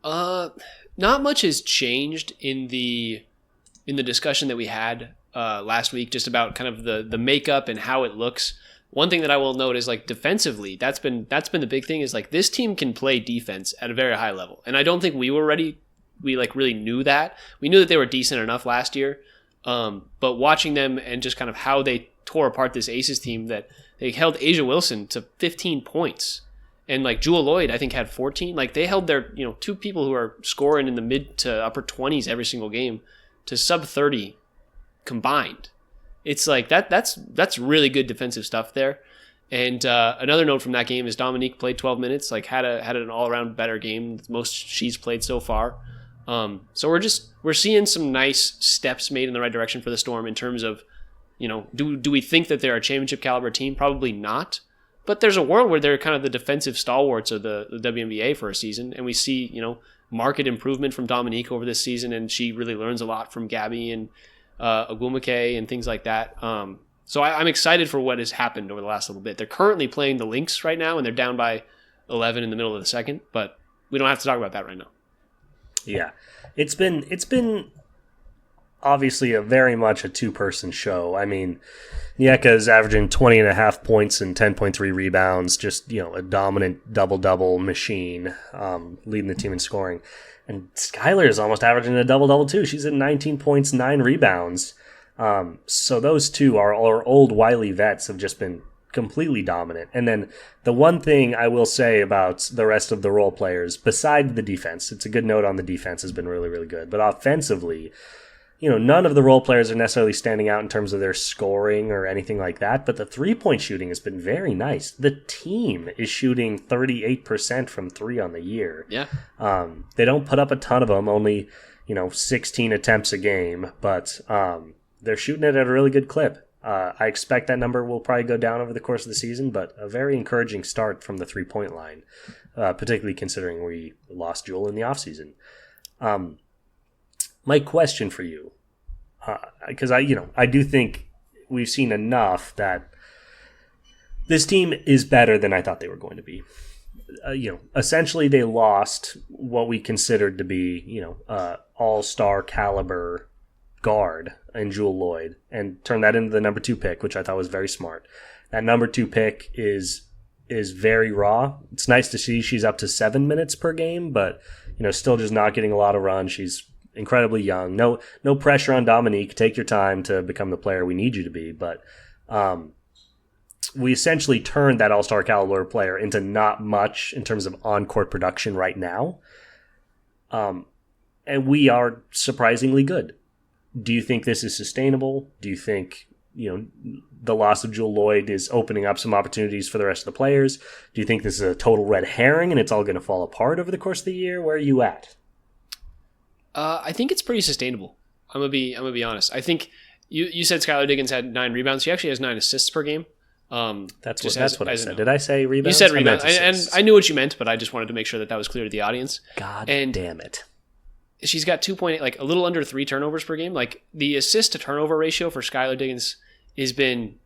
Not much has changed in the discussion that we had last week, just about kind of the makeup and how it looks. One thing that I will note is like defensively, that's been the big thing, is like this team can play defense at a very high level, and I don't think we were ready. We like really knew that. We knew that they were decent enough last year, but watching them and just kind of how they tore apart this Aces team, that they held Asia Wilson to 15 points. And like Jewel Lloyd, I think, had 14. Like they held their, 2 people who are scoring in the mid to upper 20s every single game to sub 30 combined. It's like that's really good defensive stuff there. And another note from that game is Dominique played 12 minutes, like had an all around better game, most she's played so far. So we're seeing some nice steps made in the right direction for the Storm in terms of, do we think that they're a championship caliber team? Probably not. But there's a world where they're kind of the defensive stalwarts of the WNBA for a season, and we see, market improvement from Dominique over this season, and she really learns a lot from Gabby and Ogwumike and things like that. So I'm excited for what has happened over the last little bit. They're currently playing the Lynx right now, and they're down by 11 in the middle of the second, but we don't have to talk about that right now. Yeah, it's been obviously very much a 2-person show. I mean, Nyeka is averaging 20.5 points and 10.3 rebounds, just, a dominant double-double machine, leading the team in scoring. And Skylar is almost averaging a double-double too. She's at 19 points, 9 rebounds. So those two, our old wily vets, have just been completely dominant. And then the one thing I will say about the rest of the role players, beside the defense, it's a good note on the defense, has been really, really good. But offensively, none of the role players are necessarily standing out in terms of their scoring or anything like that, but the 3-point shooting has been very nice. The team is shooting 38% from 3 on the year. Yeah. They don't put up a ton of them, only, 16 attempts a game, but they're shooting it at a really good clip. I expect that number will probably go down over the course of the season, but a very encouraging start from the 3-point line, particularly considering we lost Jewel in the offseason. My question for you, because I do think we've seen enough that this team is better than I thought they were going to be. Essentially they lost what we considered to be, all-star caliber guard in Jewel Lloyd and turned that into the number 2 pick, which I thought was very smart. That number 2 pick is very raw. It's nice to see she's up to 7 minutes per game, but still just not getting a lot of run. She's incredibly young. No pressure on Dominique. Take your time to become the player we need you to be. But we essentially turned that all-star caliber player into not much in terms of on-court production right now. And we are surprisingly good. Do you think this is sustainable? Do you think the loss of Jewel Lloyd is opening up some opportunities for the rest of the players? Do you think this is a total red herring and it's all going to fall apart over the course of the year? Where are you at? I think it's pretty sustainable. I'm gonna be honest. I think you said Skylar Diggins had 9 rebounds. She actually has 9 assists per game. That's what I said. Did I say rebounds? You said rebounds, and I knew what you meant, but I just wanted to make sure that was clear to the audience. Damn it. She's got 2.8, like a little under 3 turnovers per game. Like the assist to turnover ratio for Skylar Diggins has been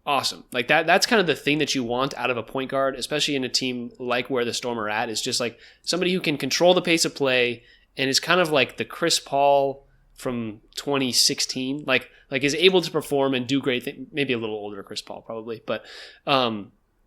awesome. Like that's kind of the thing that you want out of a point guard, especially in a team like where the Storm are at, is just like somebody who can control the pace of play and is kind of like the Chris Paul from 2016, like is able to perform and do great things. Maybe a little older Chris Paul probably, but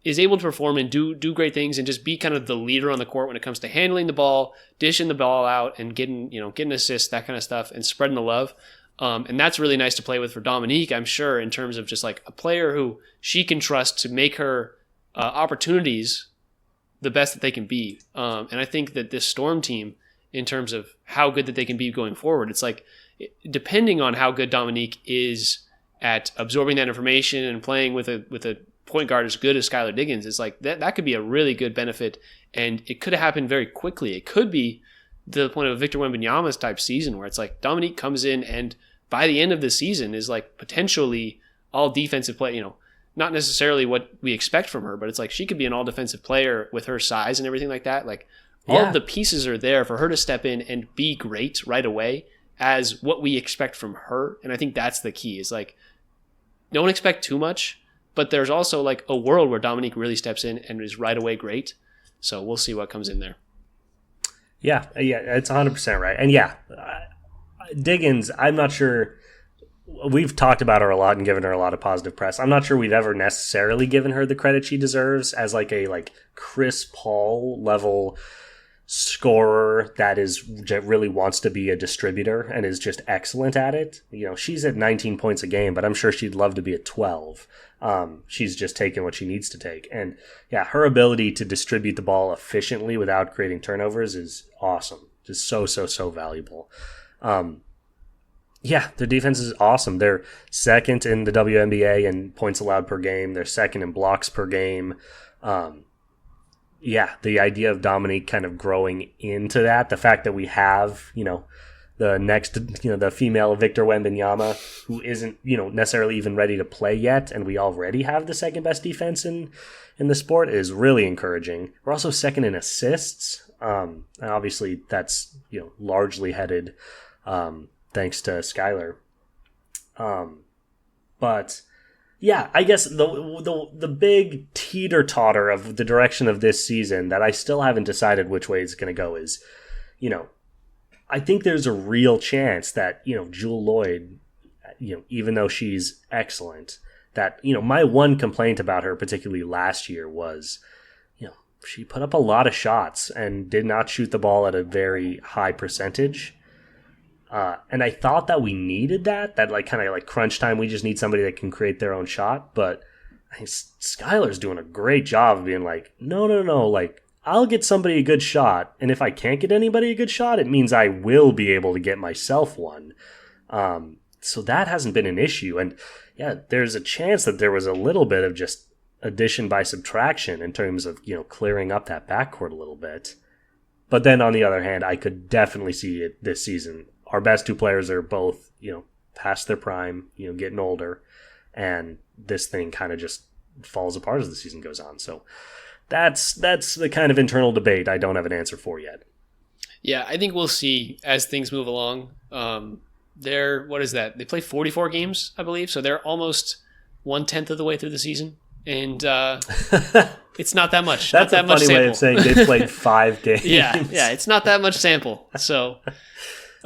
is able to perform and do great things and just be kind of the leader on the court when it comes to handling the ball, dishing the ball out, and getting assists, that kind of stuff, and spreading the love. And that's really nice to play with for Dominique, I'm sure, in terms of just like a player who she can trust to make her opportunities the best that they can be. And I think that this Storm team, in terms of how good that they can be going forward, it's like, depending on how good Dominique is at absorbing that information and playing with a point guard as good as Skylar Diggins, is like that could be a really good benefit, and it could happen very quickly. It could be the point of a Victor Wembanyama's type season where it's like Dominique comes in and by the end of the season is like potentially all defensive play, not necessarily what we expect from her, but it's like she could be an all defensive player with her size and everything like that. Like all of the pieces are there for her to step in and be great right away as what we expect from her. And I think that's the key, is like, don't expect too much, but there's also like a world where Dominique really steps in and is right away great. So we'll see what comes in there. Yeah, it's 100% right. And Diggins, I'm not sure. We've talked about her a lot and given her a lot of positive press. I'm not sure we've ever necessarily given her the credit she deserves as like a Chris Paul level scorer that really wants to be a distributor and is just excellent at it. She's at 19 points a game, but I'm sure she'd love to be at 12. She's just taking what she needs to take. And her ability to distribute the ball efficiently without creating turnovers is awesome. Just so valuable. Their defense is awesome. They're second in the WNBA in points allowed per game. They're second in blocks per game. The idea of Dominique kind of growing into that, the fact that we have, the next, the female Victor Wembanyama, who isn't, necessarily even ready to play yet, and we already have the second best defense in the sport, is really encouraging. We're also second in assists. And obviously that's, largely headed thanks to Skylar. But I guess the big teeter-totter of the direction of this season that I still haven't decided which way it's going to go is, I think there's a real chance that, Jewel Lloyd, even though she's excellent, that, my one complaint about her, particularly last year, was, she put up a lot of shots and did not shoot the ball at a very high percentage. And I thought that we needed that kind of crunch time. We just need somebody that can create their own shot. But I think Skylar's doing a great job of being like, no. I'll get somebody a good shot. And if I can't get anybody a good shot, it means I will be able to get myself one. So that hasn't been an issue. And there's a chance that there was a little bit of just addition by subtraction in terms of, clearing up that backcourt a little bit. But then on the other hand, I could definitely see it this season. Our best two players are both, past their prime, getting older, and this thing kind of just falls apart as the season goes on. So that's the kind of internal debate I don't have an answer for yet. Yeah, I think we'll see as things move along. What is that? They play 44 games, I believe, so they're almost 1/10 of the way through the season. And it's not that much. That's not that a much funny sample. way of saying they played 5 games. Yeah, it's not that much sample. So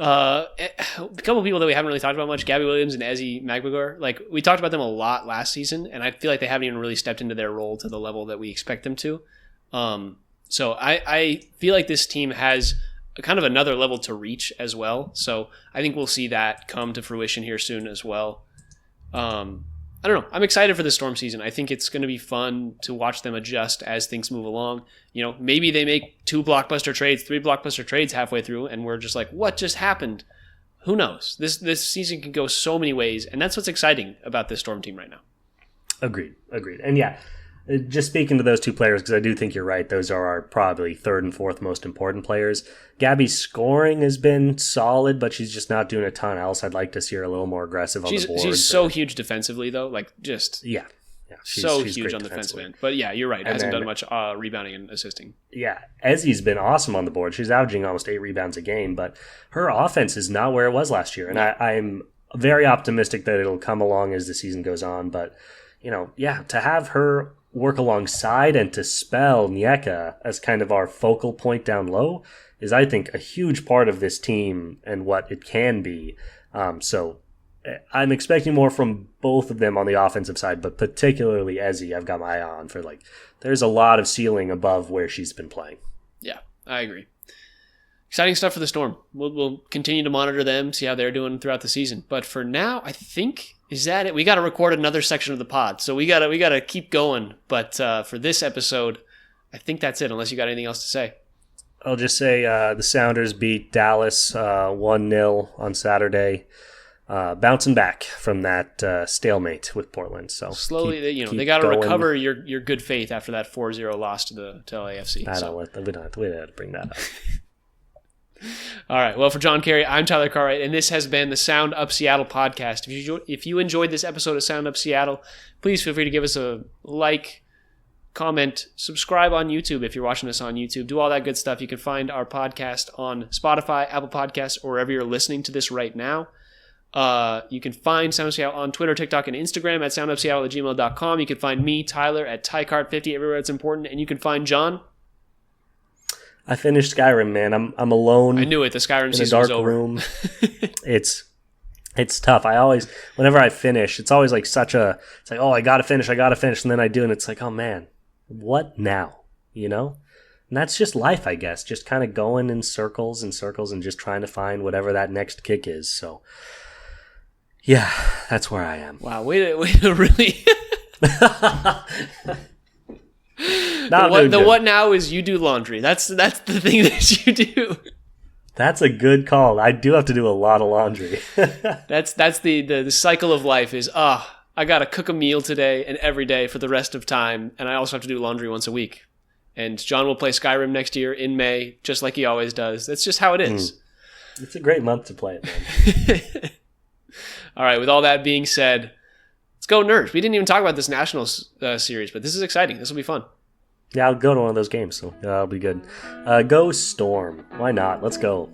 a couple of people that we haven't really talked about much, Gabby Williams and Ezzy Magbagor, we talked about them a lot last season, and I feel like they haven't even really stepped into their role to the level that we expect them to. So I feel like this team has kind of another level to reach as well. So I think we'll see that come to fruition here soon as well. I don't know. I'm excited for the Storm season. I think it's going to be fun to watch them adjust as things move along. Maybe they make 2 blockbuster trades, 3 blockbuster trades halfway through, and we're just like, what just happened? Who knows? This season can go so many ways, and that's what's exciting about this Storm team right now. Agreed. And just speaking to those 2 players, because I do think you're right, those are our probably 3rd and 4th most important players. Gabby's scoring has been solid, but she's just not doing a ton else. I'd like to see her a little more aggressive on the board. She's so huge defensively, though. She's so huge on the defensive end. But you're right. Hasn't done much rebounding and assisting. Yeah, Ezzy's been awesome on the board. She's averaging almost 8 rebounds a game, but her offense is not where it was last year. And I'm very optimistic that it'll come along as the season goes on. But, to have her work alongside and to spell Onyeka as kind of our focal point down low is, I think, a huge part of this team and what it can be. So I'm expecting more from both of them on the offensive side, but particularly Ezzy, I've got my eye on for there's a lot of ceiling above where she's been playing. Yeah, I agree. Exciting stuff for the Storm. We'll continue to monitor them, see how they're doing throughout the season. But for now, I think, is that it? We got to record another section of the pod, so we gotta keep going. But for this episode, I think that's it. Unless you got anything else to say. I'll just say the Sounders beat Dallas 1-0 on Saturday. Bouncing back from that stalemate with Portland. So slowly, they got to recover your good faith after that 4-0 loss to LAFC. We don't have to bring that up. All right. Well, for John Carey, I'm Tyler Cartwright, and this has been the Sound Up Seattle podcast. If you enjoyed this episode of Sound Up Seattle, please feel free to give us a like, comment, subscribe on YouTube if you're watching us on YouTube. Do all that good stuff. You can find our podcast on Spotify, Apple Podcasts, or wherever you're listening to this right now. You can find Sound Up Seattle on Twitter, TikTok, and Instagram at soundupseattle@gmail.com. You can find me, Tyler, at TyCart50 everywhere it's important. And you can find John. I finished Skyrim, man. I'm alone. I knew it. The Skyrim season was over. Room. It's tough. Whenever I finish, it's always it's like, oh, I gotta finish, and then I do, and it's like, oh man, what now? And that's just life, I guess. Just kind of going in circles and circles and just trying to find whatever that next kick is. So, yeah, that's where I am. Wow, way to really. What now is you do laundry. That's the thing that you do. That's a good call. I do have to do a lot of laundry. That's the cycle of life is, I got to cook a meal today and every day for the rest of time, and I also have to do laundry once a week. And John will play Skyrim next year in May, just like he always does. That's just how it is. It's a great month to play it, man. All right, with all that being said, let's go Nerds. We didn't even talk about this Nationals series, but this is exciting. This will be fun. Yeah, I'll go to one of those games, so that'll be good. Go Storm. Why not? Let's go.